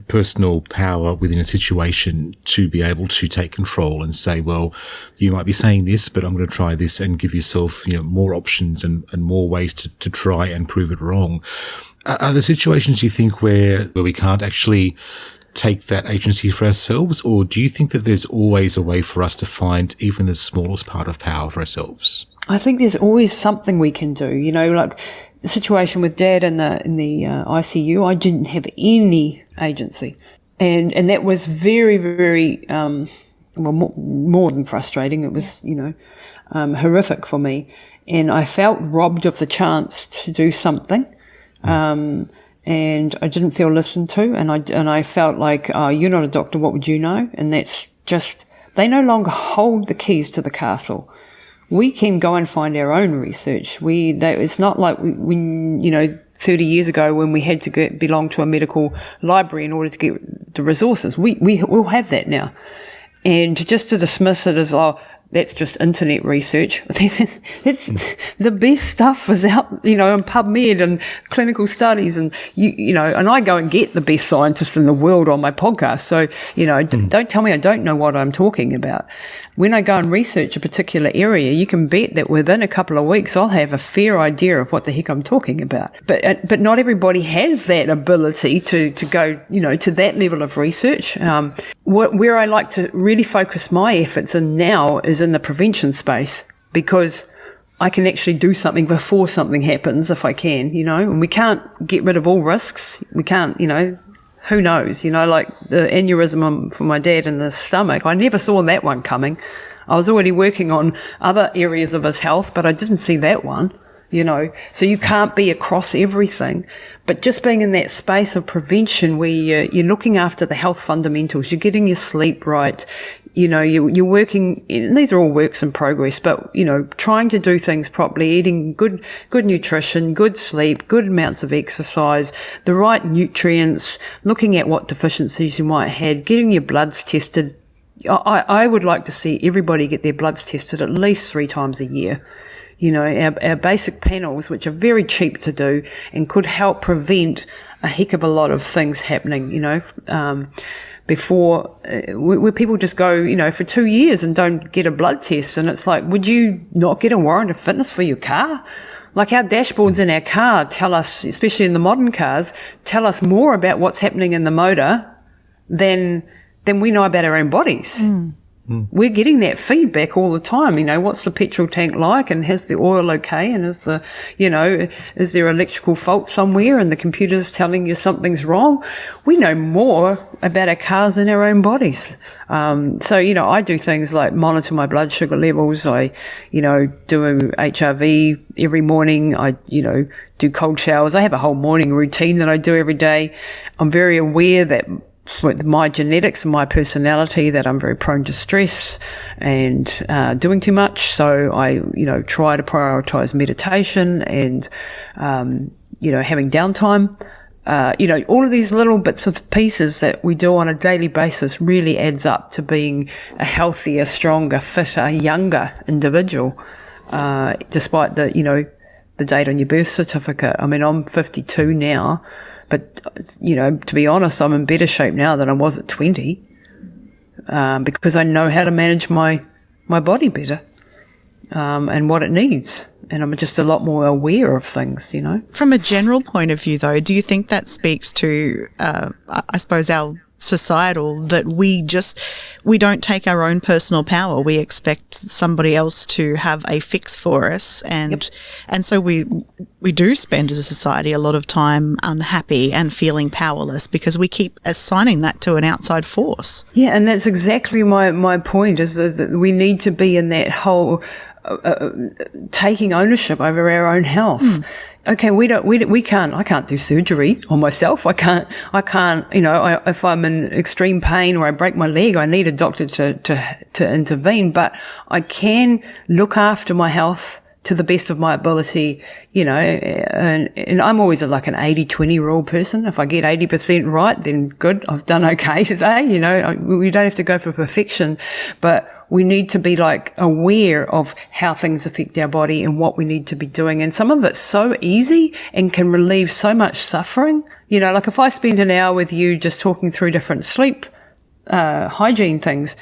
personal power within a situation to be able to take control and say, well, you might be saying this, but I'm going to try this, and give yourself more options and more ways to try and prove it wrong. Are there situations you think where we can't actually take that agency for ourselves, or do you think that there's always a way for us to find even the smallest part of power for ourselves? I think there's always something we can do. Like the situation with Dad in the ICU, I didn't have any agency, and that was very, very more than frustrating. It was horrific for me, and I felt robbed of the chance to do something. And I didn't feel listened to, and I felt like, oh, you're not a doctor, what would you know? And that's just, they no longer hold the keys to the castle. We can go and find our own research. It's not like we 30 years ago when we had to belong to a medical library in order to get the resources. We all have that now. And just to dismiss it as, that's just internet research. It's the best stuff is out, in PubMed and clinical studies, and and I go and get the best scientists in the world on my podcast. So, don't tell me I don't know what I'm talking about. When I go and research a particular area, you can bet that within a couple of weeks, I'll have a fair idea of what the heck I'm talking about. But not everybody has that ability to go, to that level of research. Where I like to really focus my efforts in now is in the prevention space, because I can actually do something before something happens if I can, and we can't get rid of all risks. We can't, who knows, like the aneurysm for my dad in the stomach. I never saw that one coming. I was already working on other areas of his health, but I didn't see that one, So you can't be across everything. But just being in that space of prevention where you're looking after the health fundamentals, you're getting your sleep right, you're working, these are all works in progress, but, trying to do things properly, eating good nutrition, good sleep, good amounts of exercise, the right nutrients, looking at what deficiencies you might have, getting your bloods tested. I would like to see everybody get their bloods tested at least 3 times a year. Our basic panels, which are very cheap to do and could help prevent a heck of a lot of things happening, before where people just go, for 2 years and don't get a blood test. And it's like, would you not get a warrant of fitness for your car? Like our dashboards in our car tell us, especially in the modern cars, tell us more about what's happening in the motor than we know about our own bodies. We're getting that feedback all the time. What's the petrol tank like, and has the oil okay, and is there electrical fault somewhere, and the computer's telling you something's wrong. We know more about our cars than our own bodies. So I do things like monitor my blood sugar levels. I, do a HRV every morning. I, do cold showers. I have a whole morning routine that I do every day. I'm very aware that with my genetics and my personality that I'm very prone to stress and doing too much. So I, try to prioritize meditation and, having downtime. All of these little bits of pieces that we do on a daily basis really adds up to being a healthier, stronger, fitter, younger individual, despite the date on your birth certificate. I mean, I'm 52 now. But, to be honest, I'm in better shape now than I was at 20, because I know how to manage my body better, and what it needs. And I'm just a lot more aware of things, From a general point of view, though, do you think that speaks to, I suppose, our societal, that we don't take our own personal power. We expect somebody else to have a fix for us, and so we do spend as a society a lot of time unhappy and feeling powerless because we keep assigning that to an outside force. Yeah, and that's exactly my point is that we need to be in that whole taking ownership over our own health. Okay, I can't do surgery on myself. I can't, if I'm in extreme pain or I break my leg, I need a doctor to intervene, but I can look after my health to the best of my ability, and I'm always like an 80-20 rule person. If I get 80% right, then good, I've done okay today. We don't have to go for perfection, but we need to be aware of how things affect our body and what we need to be doing. And some of it's so easy and can relieve so much suffering. If I spend an hour with you just talking through different sleep, hygiene things,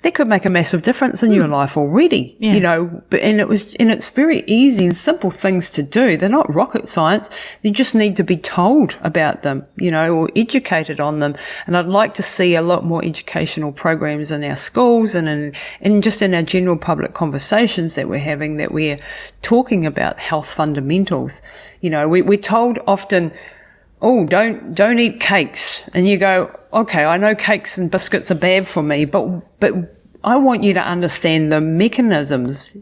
that could make a massive difference in your life already, and it's very easy and simple things to do. They're not rocket science. You just need to be told about them, or educated on them. And I'd like to see a lot more educational programs in our schools and just in our general public conversations that we're having, that we're talking about health fundamentals. We're told often, oh, don't eat cakes. And you go, okay, I know cakes and biscuits are bad for me, but I want you to understand the mechanisms,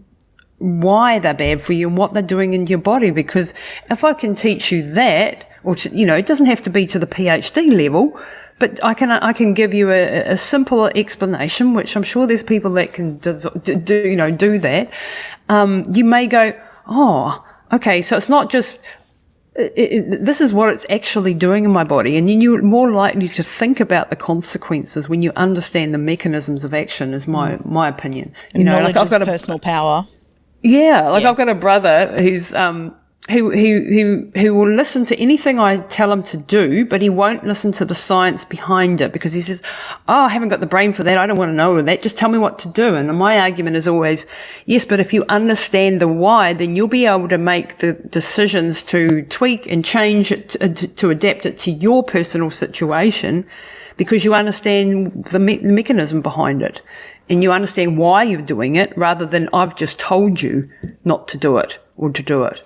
why they're bad for you and what they're doing in your body. Because if I can teach you that, or it doesn't have to be to the PhD level, but I can give you a simple explanation, which I'm sure there's people that can do that. You may go, oh, okay, so it's not just this is what it's actually doing in my body. And then you're more likely to think about the consequences when you understand the mechanisms of action, is my opinion. Knowledge is personal power. Yeah, I've got a brother who's who will listen to anything I tell him to do, but he won't listen to the science behind it, because he says, I haven't got the brain for that. I don't want to know that. Just tell me what to do. And my argument is always, yes, but if you understand the why, then you'll be able to make the decisions to tweak and change it, to adapt it to your personal situation, because you understand the mechanism behind it. And you understand why you're doing it, rather than I've just told you not to do it or to do it.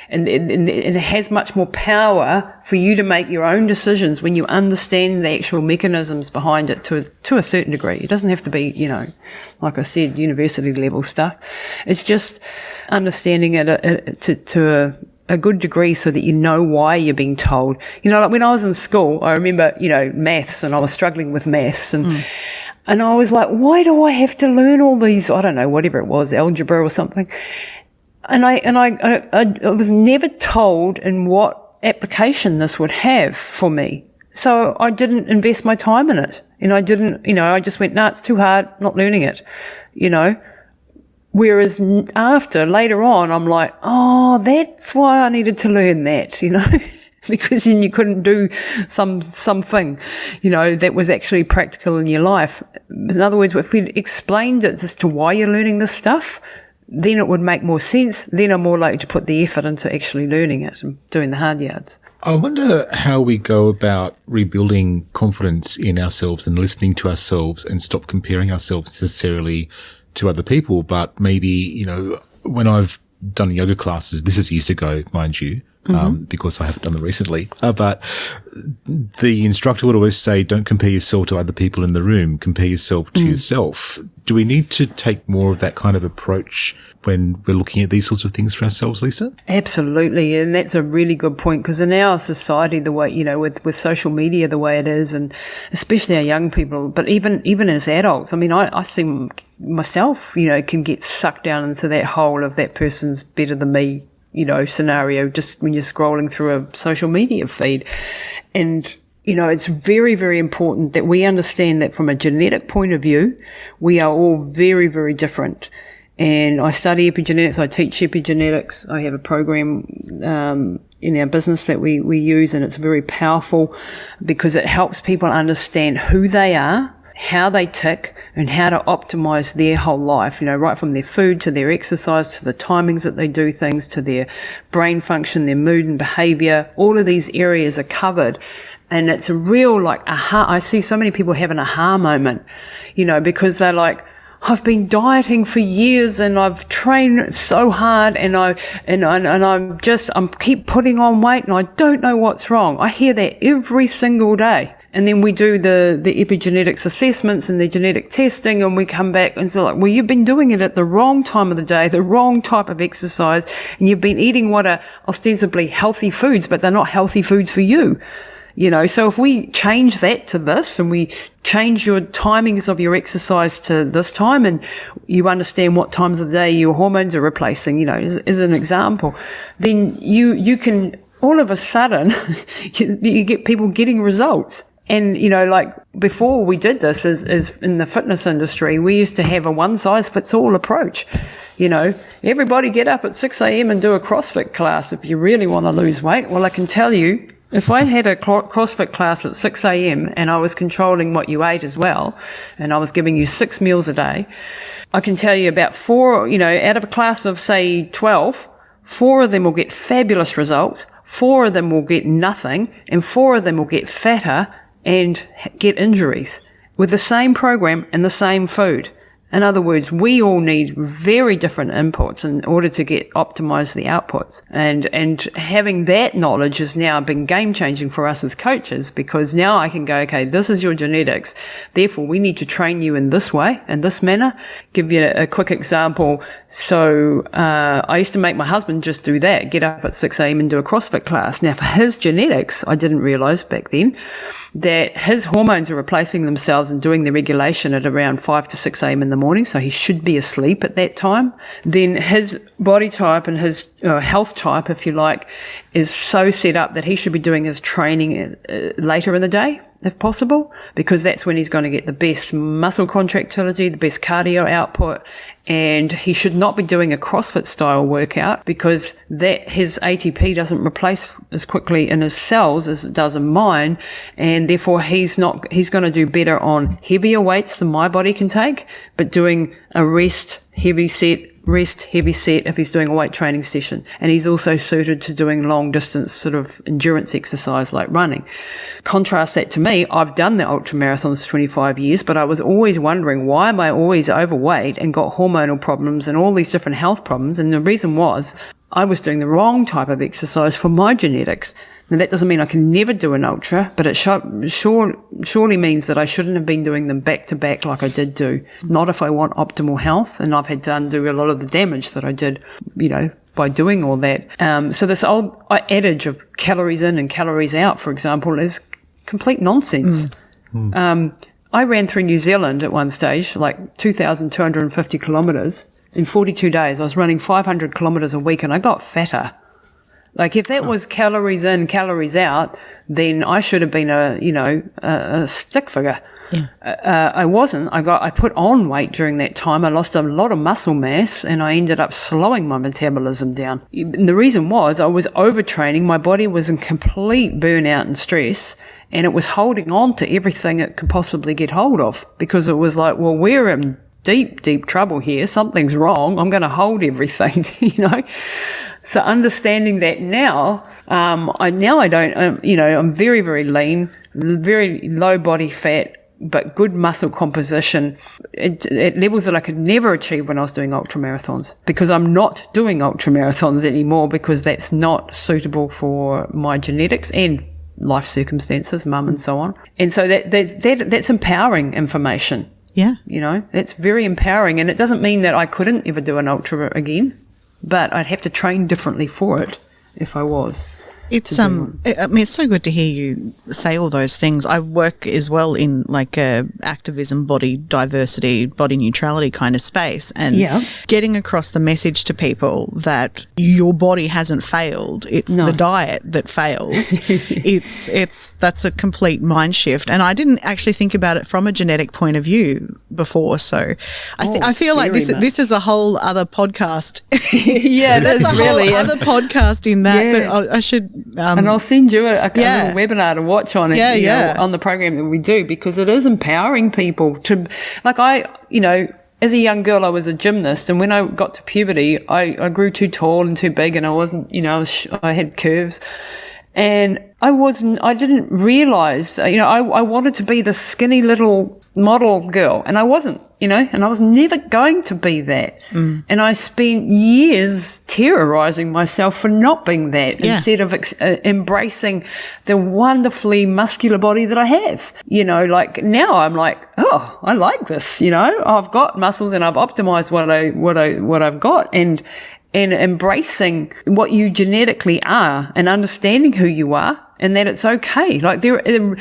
And it has much more power for you to make your own decisions when you understand the actual mechanisms behind it to a certain degree. It doesn't have to be, like I said, university level stuff. It's just understanding it to a good degree, so that you know why you're being told. Like when I was in school, I remember, maths, and I was struggling with maths, and I was like, why do I have to learn all these, I don't know, whatever it was, algebra or something? And I was never told in what application this would have for me. So I didn't invest my time in it. And I didn't, I just went, it's too hard, not learning it, Whereas later on, I'm like, that's why I needed to learn that, because then you couldn't do something, that was actually practical in your life. In other words, if we explained it as to why you're learning this stuff, then it would make more sense. Then I'm more likely to put the effort into actually learning it and doing the hard yards. I wonder how we go about rebuilding confidence in ourselves and listening to ourselves, and stop comparing ourselves necessarily to other people. But maybe, when I've done yoga classes, this is years ago, mind you, because I haven't done them recently. But the instructor would always say, don't compare yourself to other people in the room, compare yourself to yourself. Do we need to take more of that kind of approach when we're looking at these sorts of things for ourselves, Lisa? Absolutely. And that's a really good point, because in our society, the way, with social media the way it is, and especially our young people, but even as adults, I see myself, can get sucked down into that hole of that person's better than me, scenario, just when you're scrolling through a social media feed. And, it's very, very important that we understand that from a genetic point of view, we are all very, very different. And I study epigenetics, I teach epigenetics, I have a program in our business that we use, and it's very powerful because it helps people understand who they are, how they tick, and how to optimize their whole life, right from their food to their exercise to the timings that they do things to their brain function, their mood and behavior. All of these areas are covered. And it's a real aha. I see so many people have an aha moment, because they're like, I've been dieting for years and I've trained so hard and I'm keep putting on weight and I don't know what's wrong. I hear that every single day. And then we do the epigenetics assessments and the genetic testing, and we come back and say, well, you've been doing it at the wrong time of the day, the wrong type of exercise, and you've been eating what are ostensibly healthy foods, but they're not healthy foods for you. So if we change that to this, and we change your timings of your exercise to this time, and you understand what times of the day your hormones are replacing, as an example, then you can, all of a sudden, you get people getting results. And, before we did this, is in the fitness industry, we used to have a one-size-fits-all approach. Everybody get up at 6 a.m. and do a CrossFit class if you really want to lose weight. Well, I can tell you, if I had a CrossFit class at 6 a.m. and I was controlling what you ate as well, and I was giving you 6 meals a day, I can tell you about 4, out of a class of, say, 12, 4 of them will get fabulous results, 4 of them will get nothing, and 4 of them will get fatter and get injuries with the same program and the same food. In other words, we all need very different inputs in order to optimize the outputs. And having that knowledge has now been game changing for us as coaches, because now I can go, okay, this is your genetics. Therefore, we need to train you in this way, in this manner. Give you a quick example. So, I used to make my husband just do that, get up at 6 a.m. and do a CrossFit class. Now, for his genetics, I didn't realize back then that his hormones are replacing themselves and doing the regulation at around 5 to 6 a.m. in the the morning, so he should be asleep at that time. Then his body type and his health type, if you like, is so set up that he should be doing his training later in the day, if possible, because that's when he's going to get the best muscle contractility, the best cardio output, and he should not be doing a CrossFit style workout because that his ATP doesn't replace as quickly in his cells as it does in mine, and therefore he's going to do better on heavier weights than my body can take, but doing a rest heavy set if he's doing a weight training session. And he's also suited to doing long distance sort of endurance exercise like running. Contrast that to me, I've done the ultra marathons for 25 years, but I was always wondering, why am I always overweight and got hormonal problems and all these different health problems? And the reason was I was doing the wrong type of exercise for my genetics. Now, that doesn't mean I can never do an ultra, but it surely means that I shouldn't have been doing them back to back like I did do. Not if I want optimal health, and I've had to undo a lot of the damage that I did, by doing all that. So this old adage of calories in and calories out, for example, is complete nonsense. I ran through New Zealand at one stage, like 2,250 kilometres in 42 days. I was running 500 kilometres a week, and I got fatter. Like, if that was calories in, calories out, then I should have been a stick figure. Yeah. I wasn't. I put on weight during that time. I lost a lot of muscle mass, and I ended up slowing my metabolism down. And the reason was I was overtraining. My body was in complete burnout and stress, and it was holding on to everything it could possibly get hold of, because it was like, well, we're in deep, deep trouble here. Something's wrong. I'm going to hold everything, So understanding that now, I don't, I'm very, very lean, very low body fat, but good muscle composition at levels that I could never achieve when I was doing ultra marathons, because I'm not doing ultra marathons anymore, because that's not suitable for my genetics and life circumstances, mum and so on. And so that's empowering information. Yeah. That's very empowering. And it doesn't mean that I couldn't ever do an ultra again, but I'd have to train differently for it if I was. It's it's so good to hear you say all those things. I work as well in like a activism, body diversity, body neutrality kind of space, and getting across the message to people that your body hasn't failed. It's the diet that fails. That's a complete mind shift. And I didn't actually think about it from a genetic point of view before. So I feel like this is a whole other podcast. Yeah, that's a whole other podcast in that I should. And I'll send you a little webinar to watch on it, on the program that we do, because it is empowering people to, like as a young girl, I was a gymnast, and when I got to puberty, I grew too tall and too big, and I wasn't, I had curves. And I didn't realize, I wanted to be the skinny little model girl, and I wasn't, and I was never going to be that. And I spent years terrorizing myself for not being that, instead of embracing the wonderfully muscular body that I have. Like now I'm like, oh, I like this, I've got muscles and I've optimized what I've got, and embracing what you genetically are and understanding who you are, and that it's okay. Like there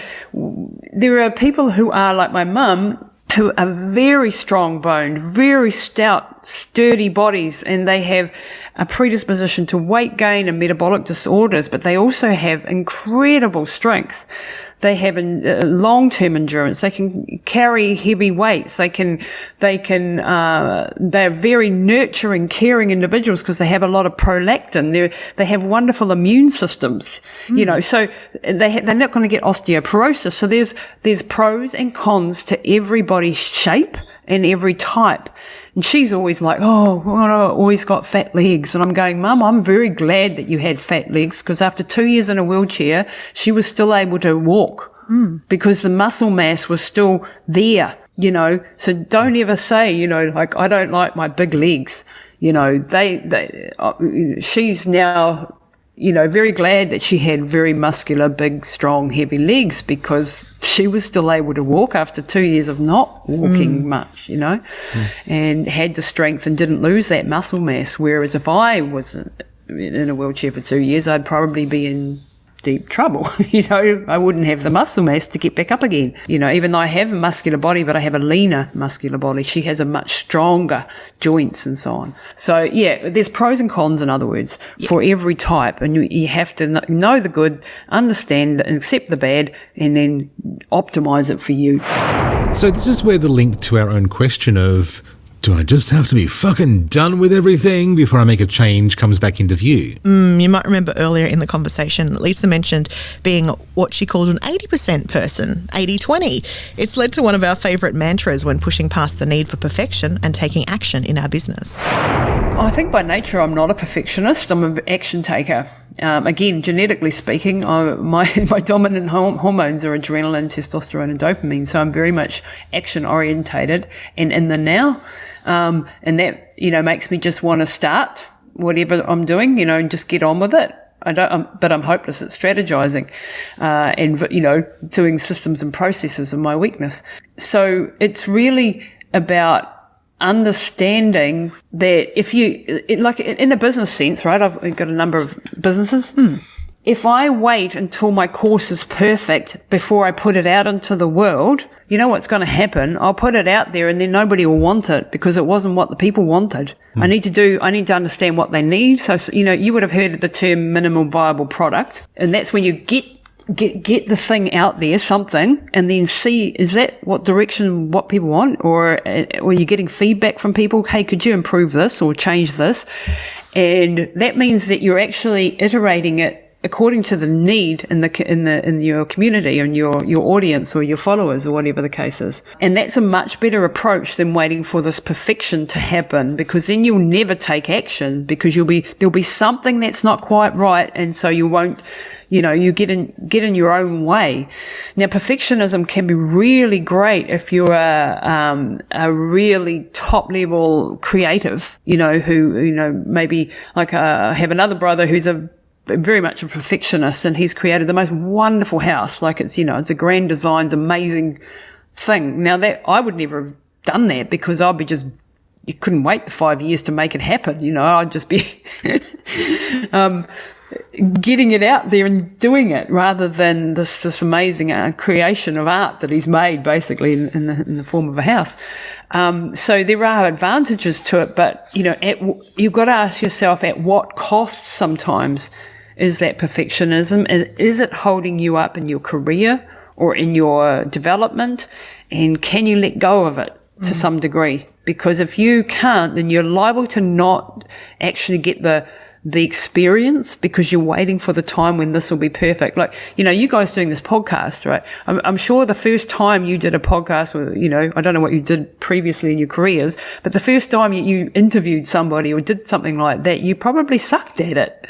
are people who are like my mum, who are very strong boned, very stout, sturdy bodies, and they have a predisposition to weight gain and metabolic disorders, but they also have incredible strength. They have long-term endurance. They can carry heavy weights. They're very nurturing, caring individuals because they have a lot of prolactin. They have wonderful immune systems, so they're not going to get osteoporosis. So there's pros and cons to every body shape and every type. And she's always like, oh, well, I always got fat legs. And I'm going, Mum, I'm very glad that you had fat legs, because after 2 years in a wheelchair, she was still able to walk because the muscle mass was still there, So don't ever say, like, I don't like my big legs. She's now, very glad that she had very muscular, big, strong, heavy legs, because she was still able to walk after 2 years of not walking much, and had the strength and didn't lose that muscle mass. Whereas if I was in a wheelchair for 2 years, I'd probably be in deep trouble. I wouldn't have the muscle mass to get back up again. Even though I have a muscular body, but I have a leaner muscular body, she has a much stronger joints and so on. So yeah, there's pros and cons, in other words, for every type, and you have to know the good, understand and accept the bad, and then optimize it for you. So this is where the link to our own question of, do I just have to be fucking done with everything before I make a change, comes back into view? You might remember earlier in the conversation, Lisa mentioned being what she called an 80% person, 80-20. It's led to one of our favourite mantras when pushing past the need for perfection and taking action in our business. I think by nature I'm not a perfectionist. I'm an action taker. Again, genetically speaking, my dominant hormones are adrenaline, testosterone and dopamine. So I'm very much action orientated and in the now. And that, makes me just want to start whatever I'm doing, and just get on with it. But I'm hopeless at strategizing, and, doing systems and processes are my weakness. So it's really about understanding that if like in a business sense, right? I've got a number of businesses. If I wait until my course is perfect before I put it out into the world, you know what's going to happen? I'll put it out there and then nobody will want it because it wasn't what the people wanted. I need to understand what they need. So, you would have heard of the term minimum viable product, and that's when you get the thing out there, something, and then see, is that what people want? Or you're getting feedback from people, hey, could you improve this or change this? And that means that you're actually iterating it according to the need in your community and your audience or your followers or whatever the case is. And that's a much better approach than waiting for this perfection to happen, because then you'll never take action, because there'll be something that's not quite right, and so you won't, you get in your own way. Now, perfectionism can be really great if you're a really top level creative, who maybe like I have another brother who's very much a perfectionist, and he's created the most wonderful house. Like it's a grand design, amazing thing. Now that I would never have done that, because I'd be you couldn't wait the 5 years to make it happen. I'd just be, getting it out there and doing it, rather than this amazing creation of art that he's made, basically in the form of a house. So there are advantages to it, but you've got to ask yourself, at what cost sometimes is that perfectionism? Is it holding you up in your career or in your development? And can you let go of it to some degree? Because if you can't, then you're liable to not actually get the experience, because you're waiting for the time when this will be perfect. Like, you guys doing this podcast, right? I'm sure the first time you did a podcast, or, I don't know what you did previously in your careers, but the first time you interviewed somebody or did something like that, you probably sucked at it,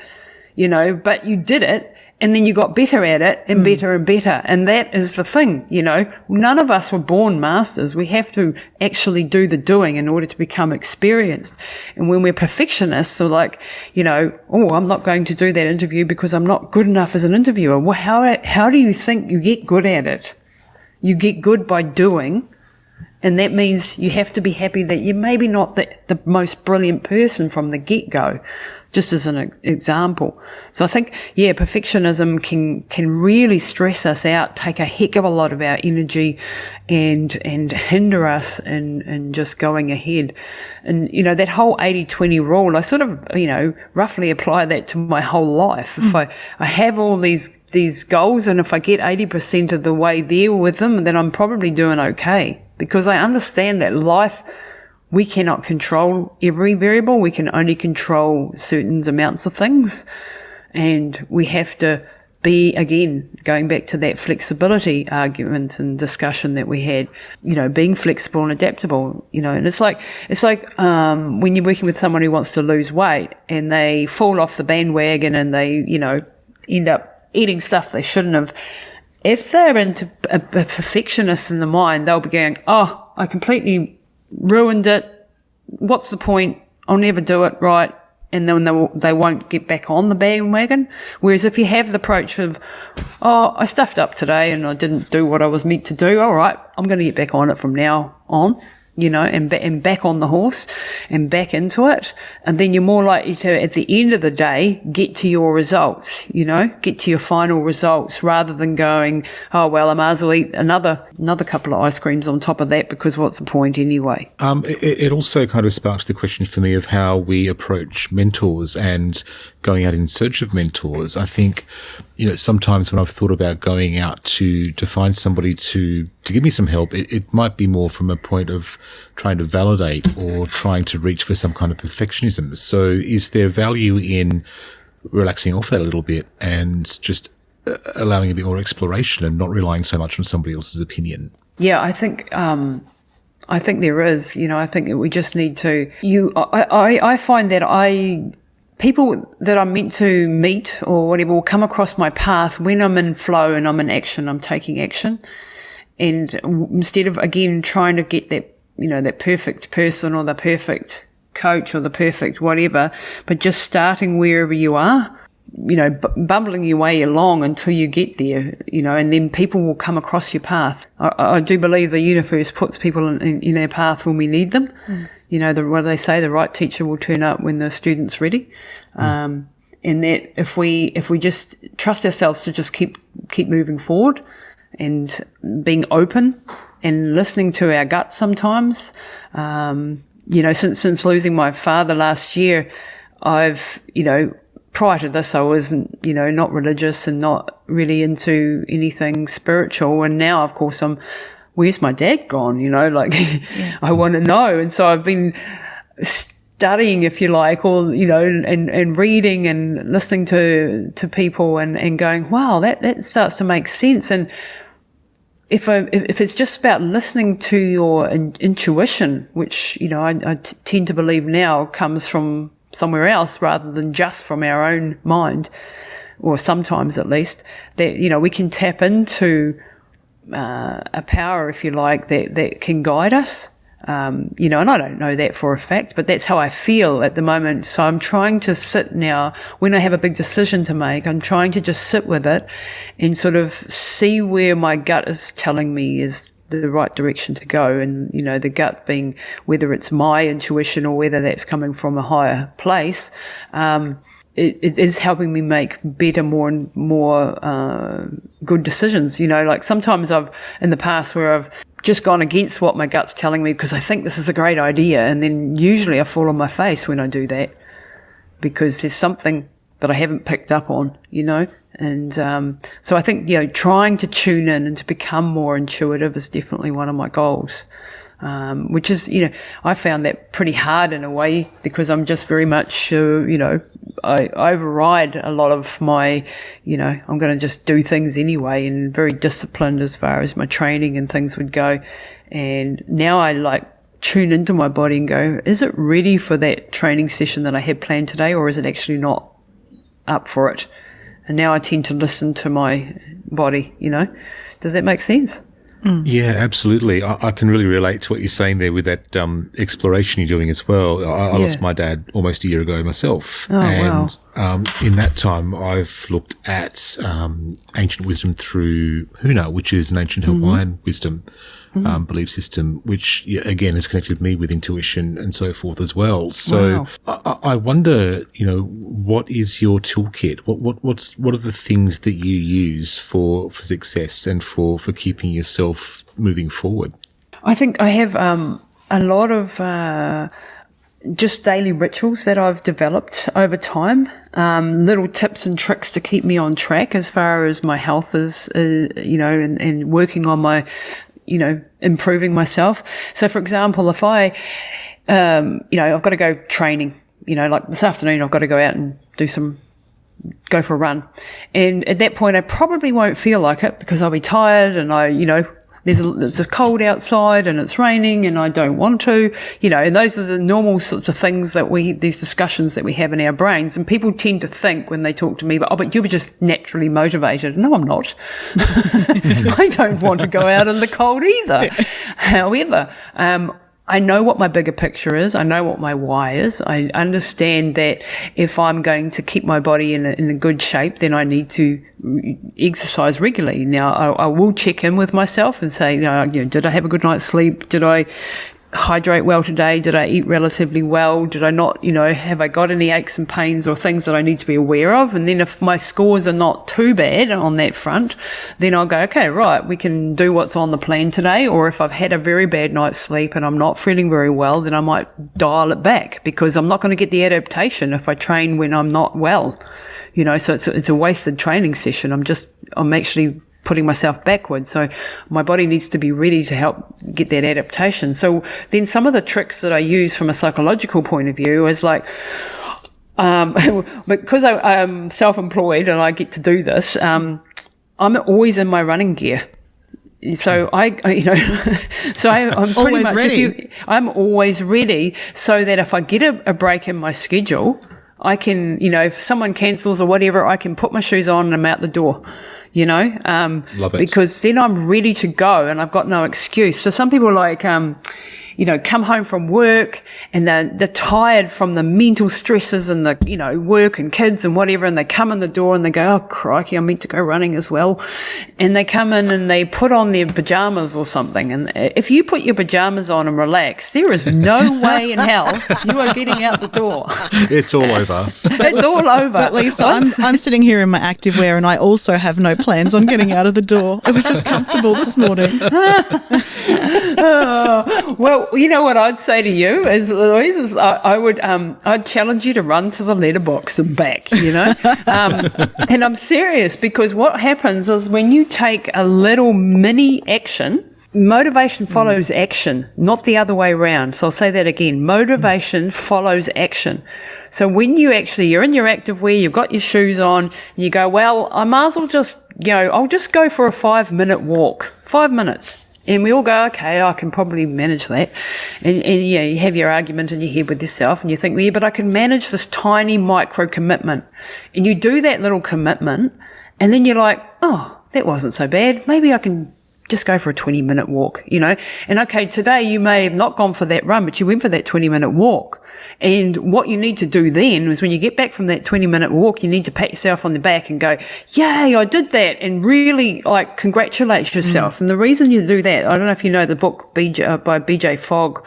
but you did it. And then you got better at it and better and better. And that is the thing, none of us were born masters. We have to actually do the doing in order to become experienced. And when we're perfectionists, so like, I'm not going to do that interview because I'm not good enough as an interviewer. Well, how do you think you get good at it? You get good by doing. And that means you have to be happy that you're maybe not the most brilliant person from the get-go, just as an example. So I think, perfectionism can really stress us out, take a heck of a lot of our energy and hinder us in just going ahead. And, that whole 80-20 rule, I sort of, roughly apply that to my whole life. If I have all these goals, and if I get 80% of the way there with them, then I'm probably doing okay. Because I understand that life, we cannot control every variable. We can only control certain amounts of things. And we have to be, again, going back to that flexibility argument and discussion that we had, being flexible and adaptable, and it's like when you're working with someone who wants to lose weight and they fall off the bandwagon and they, end up eating stuff they shouldn't have. If they're into a perfectionist in the mind, they'll be going, oh, I completely ruined it. What's the point? I'll never do it right. And then they won't get back on the bandwagon. Whereas if you have the approach of, oh, I stuffed up today and I didn't do what I was meant to do. All right, I'm going to get back on it from now on. and back on the horse and back into it. And then you're more likely to, at the end of the day, get to your results, get to your final results, rather than going, oh, well, I might as well eat another couple of ice creams on top of that, because what's the point anyway? It also kind of sparks the question for me of how we approach mentors and going out in search of mentors. I think, sometimes when I've thought about going out to find somebody to give me some help, it might be more from a point of trying to validate or trying to reach for some kind of perfectionism. So is there value in relaxing off that a little bit and just allowing a bit more exploration and not relying so much on somebody else's opinion? Yeah, I think there is. I think that we just need to. I find that people that I'm meant to meet or whatever will come across my path when I'm in flow and I'm in action. I'm taking action, and instead of again trying to get that that perfect person or the perfect coach or the perfect whatever, but just starting wherever you are. Bumbling your way along until you get there, and then people will come across your path. I do believe the universe puts people in our path when we need them. What do they say? The right teacher will turn up when the student's ready. And that if we just trust ourselves to just keep moving forward and being open and listening to our gut sometimes. Since losing my father last year, I've, prior to this, I wasn't, not religious and not really into anything spiritual. And now, of course, where's my dad gone? I want to know. And so I've been studying, if you like, or, and reading and listening to people and going, wow, that starts to make sense. And if it's just about listening to your intuition, which, I tend to believe now comes from somewhere else rather than just from our own mind, or sometimes at least, that we can tap into a power, if you like, that can guide us. And I don't know that for a fact, but that's how I feel at the moment. So I'm trying to sit now, when I have a big decision to make, I'm trying to just sit with it and sort of see where my gut is telling me is the right direction to go. And, the gut being whether it's my intuition or whether that's coming from a higher place, it is helping me make better, more good decisions. Like sometimes in the past where I've just gone against what my gut's telling me because I think this is a great idea, and then usually I fall on my face when I do that because there's something that I haven't picked up on, And so I think, trying to tune in and to become more intuitive is definitely one of my goals, which is, I found that pretty hard in a way because I'm just very much, I override a lot of my, I'm going to just do things anyway, and very disciplined as far as my training and things would go. And now I tune into my body and go, is it ready for that training session that I had planned today, or is it actually not up for it? And now I tend to listen to my body, Does that make sense? Yeah, absolutely. I can really relate to what you're saying there with that exploration you're doing as well. I lost my dad almost a year ago myself. Oh, and wow. In that time, I've looked at ancient wisdom through Huna, which is an ancient Hawaiian wisdom belief system, which, again, has connected me with intuition and so forth as well. So I wonder, what is your toolkit? What are the things that you use for success and for keeping yourself moving forward? I think I have a lot of just daily rituals that I've developed over time, little tips and tricks to keep me on track as far as my health is, and working on my, improving myself. So, for example, if I, I've got to go training, like this afternoon, I've got to go out and go for a run. And at that point, I probably won't feel like it because I'll be tired and it's a cold outside and it's raining and I don't want to, and those are the normal sorts of things these discussions that we have in our brains. And people tend to think when they talk to me, but you were just naturally motivated. No, I'm not. I don't want to go out in the cold either. However, I know what my bigger picture is. I know what my why is. I understand that if I'm going to keep my body in a good shape, then I need to exercise regularly. Now, I will check in with myself and say, did I have a good night's sleep? Did I hydrate well today? Did I eat relatively well? Did I not, have I got any aches and pains or things that I need to be aware of? And then if my scores are not too bad on that front, then I'll go, okay, right, we can do what's on the plan today. Or if I've had a very bad night's sleep and I'm not feeling very well, then I might dial it back, because I'm not going to get the adaptation if I train when I'm not well. So it's a wasted training session. I'm actually putting myself backwards. So my body needs to be ready to help get that adaptation. So then some of the tricks that I use from a psychological point of view is like, because I'm self-employed and I get to do this, I'm always in my running gear. So I'm pretty always much ready. I'm always ready, so that if I get a break in my schedule, I can, if someone cancels or whatever, I can put my shoes on and I'm out the door. Love it. Because then I'm ready to go and I've got no excuse. So some people come home from work and they're tired from the mental stresses and the, work and kids and whatever, and they come in the door and they go, oh, crikey, I'm meant to go running as well. And they come in and they put on their pajamas or something. And if you put your pajamas on and relax, there is no way in hell you are getting out the door. It's all over. It's all over. But Lisa, I'm sitting here in my activewear and I also have no plans on getting out of the door. It was just comfortable this morning. Well, you know what I'd say to you is, Louise, is I'd challenge you to run to the letterbox and back, and I'm serious, because what happens is when you take a little mini action, motivation follows action, not the other way around. So I'll say that again. Motivation follows action. So when you're in your active wear, you've got your shoes on, and you go, well, I might as well just, I'll just go for a 5-minute walk, 5 minutes. And we all go, okay, I can probably manage that. And you have your argument in your head with yourself and you think, well, yeah, but I can manage this tiny micro commitment. And you do that little commitment and then you're like, oh, that wasn't so bad. Maybe I can just go for a 20-minute walk, And okay, today you may have not gone for that run, but you went for that 20-minute walk. And what you need to do then is when you get back from that 20-minute walk, you need to pat yourself on the back and go, yay, I did that, and really congratulate yourself. And the reason you do that, I don't know if you know the book by BJ Fogg,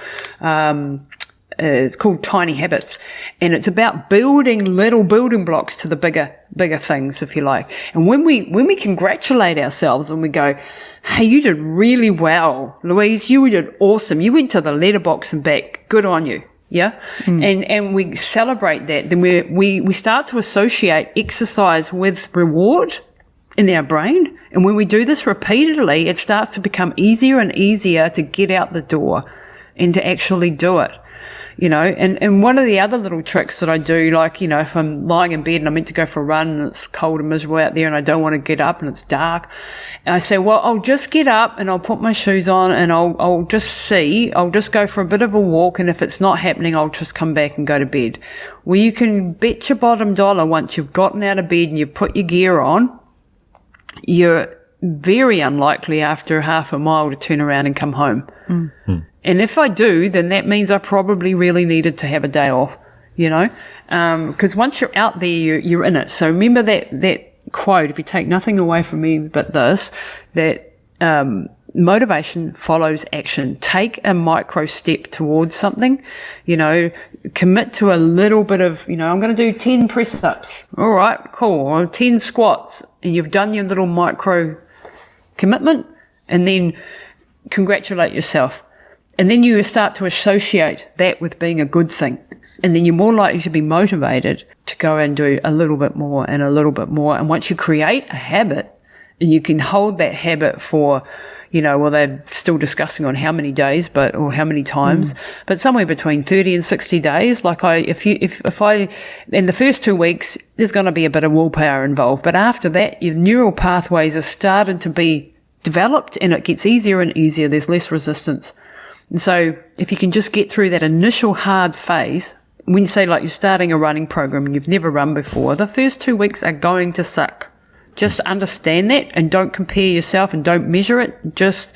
it's called Tiny Habits, and it's about building little building blocks to the bigger things, if you like. And when we congratulate ourselves and we go, hey, you did really well, Louise, you did awesome, you went to the letterbox and back, good on you. Yeah. And we celebrate that. Then we start to associate exercise with reward in our brain. And when we do this repeatedly, it starts to become easier and easier to get out the door and to actually do it. And one of the other little tricks that I do, if I'm lying in bed and I'm meant to go for a run and it's cold and miserable out there and I don't want to get up and it's dark, and I say, well, I'll just get up and I'll put my shoes on and I'll just go for a bit of a walk, and if it's not happening, I'll just come back and go to bed. Well, you can bet your bottom dollar, once you've gotten out of bed and you've put your gear on, you're very unlikely after half a mile to turn around and come home. And if I do, then that means I probably really needed to have a day off, because once you're out there, you're in it. So remember that quote, if you take nothing away from me but this, that motivation follows action. Take a micro step towards something, commit to a little bit of, I'm going to do 10 press-ups. All right, cool. Or 10 squats. And you've done your little micro commitment, and then congratulate yourself. And then you start to associate that with being a good thing. And then you're more likely to be motivated to go and do a little bit more and a little bit more. And once you create a habit, and you can hold that habit for, they're still discussing on how many days, or how many times, but somewhere between 30 and 60 days. If I, in the first 2 weeks, there's going to be a bit of willpower involved. But after that, your neural pathways are started to be developed and it gets easier and easier. There's less resistance. And so if you can just get through that initial hard phase, when you say you're starting a running program and you've never run before, the first 2 weeks are going to suck. Just understand that and don't compare yourself and don't measure it. Just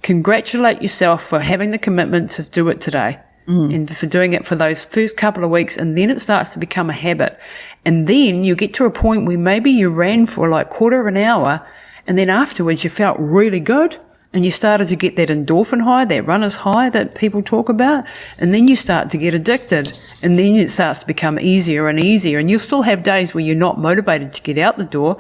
congratulate yourself for having the commitment to do it today and for doing it for those first couple of weeks, and then it starts to become a habit. And then you get to a point where maybe you ran for quarter of an hour and then afterwards you felt really good. and you started to get that endorphin high, that runner's high that people talk about, and then you start to get addicted, and then it starts to become easier and easier, and you'll still have days where you're not motivated to get out the door,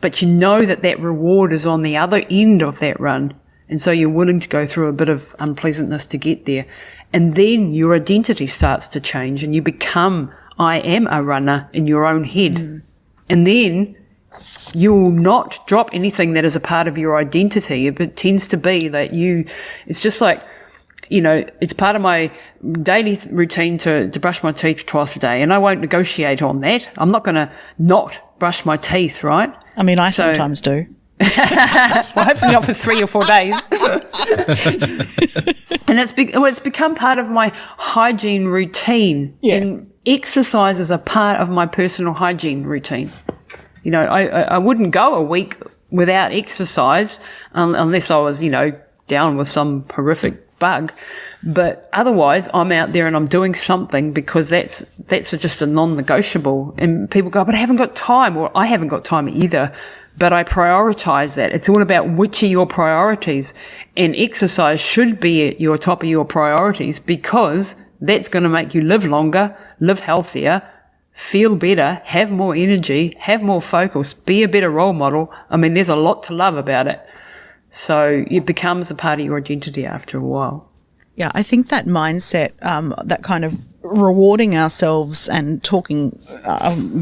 but you know that that reward is on the other end of that run, and so you're willing to go through a bit of unpleasantness to get there. And then your identity starts to change, and you become, I am a runner in your own head. And then you'll not drop anything that is a part of your identity. It tends to be that it's just like, it's part of my daily routine to brush my teeth twice a day, and I won't negotiate on that. I'm not going to not brush my teeth, right? I mean, I sometimes do. Well, hopefully not for 3 or 4 days. And it's become part of my hygiene routine. Yeah. And exercise is a part of my personal hygiene routine. I wouldn't go a week without exercise unless I was, down with some horrific bug. But otherwise, I'm out there and I'm doing something because that's just a non-negotiable. And people go, but I haven't got time. Well, I haven't got time either. But I prioritize that. It's all about which are your priorities. And exercise should be at your top of your priorities because that's going to make you live longer, live healthier, feel better, have more energy, have more focus, be a better role model. I mean, there's a lot to love about it. So it becomes a part of your identity after a while. Yeah, I think that mindset, that kind of rewarding ourselves and talking,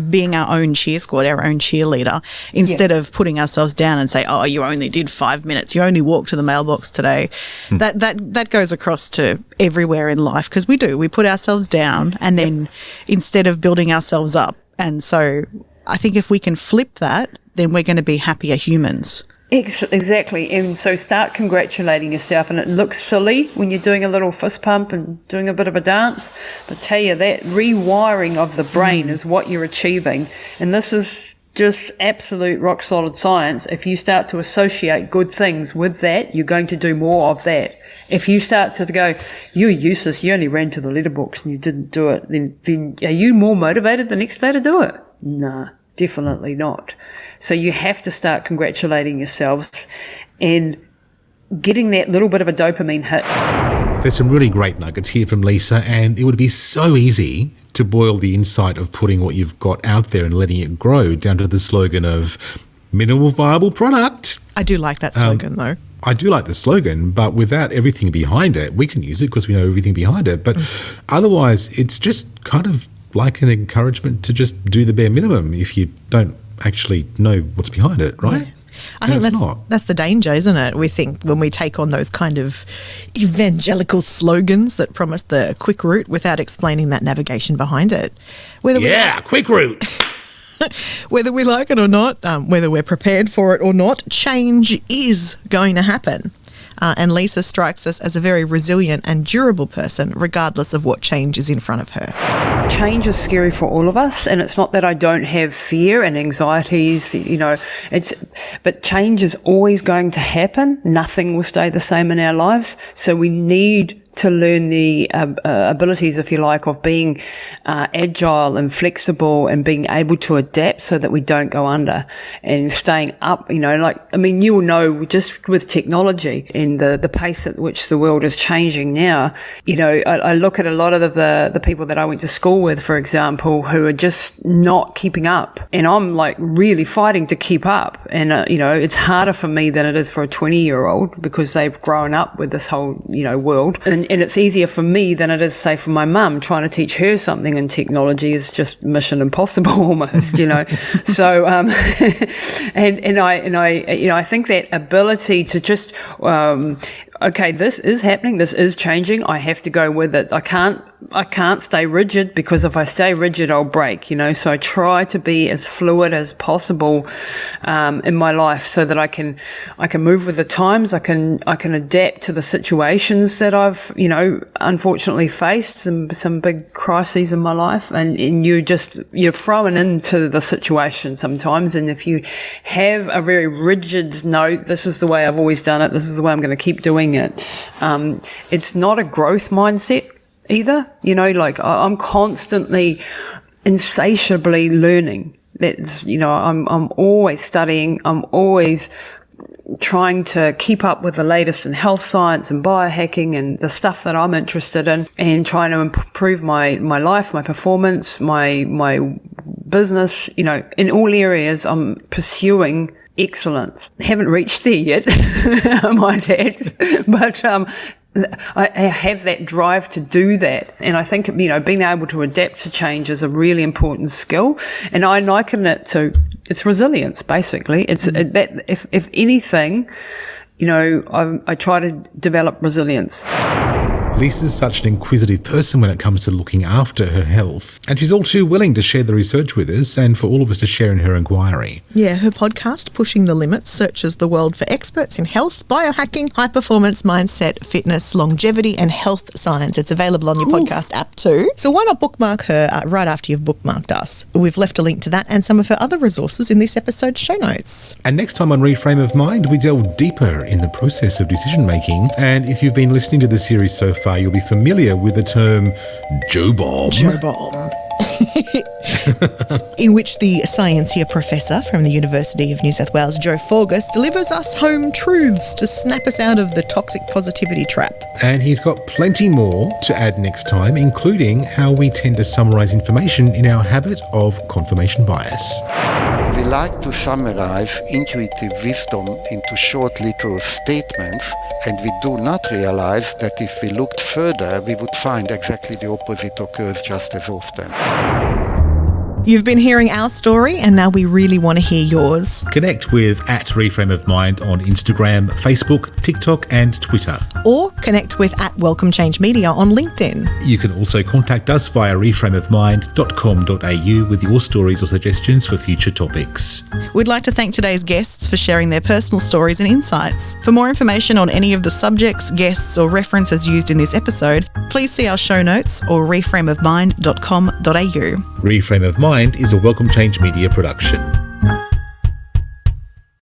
being our own cheer squad, our own cheerleader, instead of putting ourselves down and say, oh, you only did 5 minutes, you only walked to the mailbox today. That goes across to everywhere in life because we put ourselves down and then instead of building ourselves up. And so I think if we can flip that, then we're going to be happier humans. Exactly. And so start congratulating yourself. And it looks silly when you're doing a little fist pump and doing a bit of a dance. But tell you that rewiring of the brain is what you're achieving. And this is just absolute rock solid science. If you start to associate good things with that, you're going to do more of that. If you start to go, you're useless, you only ran to the letterbox and you didn't do it, then are you more motivated the next day to do it? Nah. Definitely not. So you have to start congratulating yourselves and getting that little bit of a dopamine hit. There's some really great nuggets here from Lisa, and it would be so easy to boil the insight of putting what you've got out there and letting it grow down to the slogan of minimal viable product. I do like that slogan though. I do like the slogan, but without everything behind it, we can use it because we know everything behind it. But otherwise, it's just kind of like an encouragement to just do the bare minimum if you don't actually know what's behind it, right? Yeah. I think that's the danger, isn't it? We think when we take on those kind of evangelical slogans that promise the quick route without explaining that navigation behind it. Quick route. Whether we like it or not, whether we're prepared for it or not, change is going to happen. And Lisa strikes us as a very resilient and durable person, regardless of what change is in front of her. Change is scary for all of us, and it's not that I don't have fear and anxieties, but change is always going to happen. Nothing will stay the same in our lives, so we need to learn the abilities, if you like, of being agile and flexible and being able to adapt so that we don't go under and staying up, you will know just with technology and the pace at which the world is changing now. I look at a lot of the people that I went to school with, for example, who are just not keeping up. And I'm like really fighting to keep up. And, it's harder for me than it is for a 20-year-old because they've grown up with this whole, world. And it's easier for me than it is, say, for my mum. Trying to teach her something in technology is just mission impossible almost, So, I think that ability to just, okay, this is happening, this is changing, I have to go with it. I can't stay rigid because if I stay rigid, I'll break, So I try to be as fluid as possible in my life so that I can move with the times. I can adapt to the situations that I've, unfortunately faced some big crises in my life. And you're thrown into the situation sometimes. And if you have a very rigid, no, this is the way I've always done it, this is the way I'm going to keep doing it, it's not a growth mindset either. I'm constantly insatiably learning. That's, I'm always studying. I'm always trying to keep up with the latest in health science and biohacking and the stuff that I'm interested in, and trying to improve my life, my performance, my business, in all areas. I'm pursuing excellence. Haven't reached there yet, I might add, but I have that drive to do that. And I think, being able to adapt to change is a really important skill. And I liken it to, it's resilience, basically. It's that if anything, I try to develop resilience. Lisa's such an inquisitive person when it comes to looking after her health, and she's all too willing to share the research with us and for all of us to share in her inquiry. Yeah, her podcast, Pushing the Limits, searches the world for experts in health, biohacking, high performance, mindset, fitness, longevity and health science. It's available on your podcast app too. So why not bookmark her right after you've bookmarked us? We've left a link to that and some of her other resources in this episode's show notes. And next time on Reframe of Mind, we delve deeper in the process of decision making. And if you've been listening to the series so far, you'll be familiar with the term Joe Bomb. Joe Bomb. In which the Scientia professor from the University of New South Wales, Joe Forgas, delivers us home truths to snap us out of the toxic positivity trap. And he's got plenty more to add next time, including how we tend to summarise information in our habit of confirmation bias. We like to summarize intuitive wisdom into short little statements, and we do not realize that if we looked further, we would find exactly the opposite occurs just as often. You've been hearing our story, and now we really want to hear yours. Connect with @Reframe of Mind on Instagram, Facebook, TikTok and Twitter. Or connect with @Welcome Change Media on LinkedIn. You can also contact us via reframeofmind.com.au with your stories or suggestions for future topics. We'd like to thank today's guests for sharing their personal stories and insights. For more information on any of the subjects, guests or references used in this episode, please see our show notes or reframeofmind.com.au. Reframe of Mind is a Welcome Change Media production.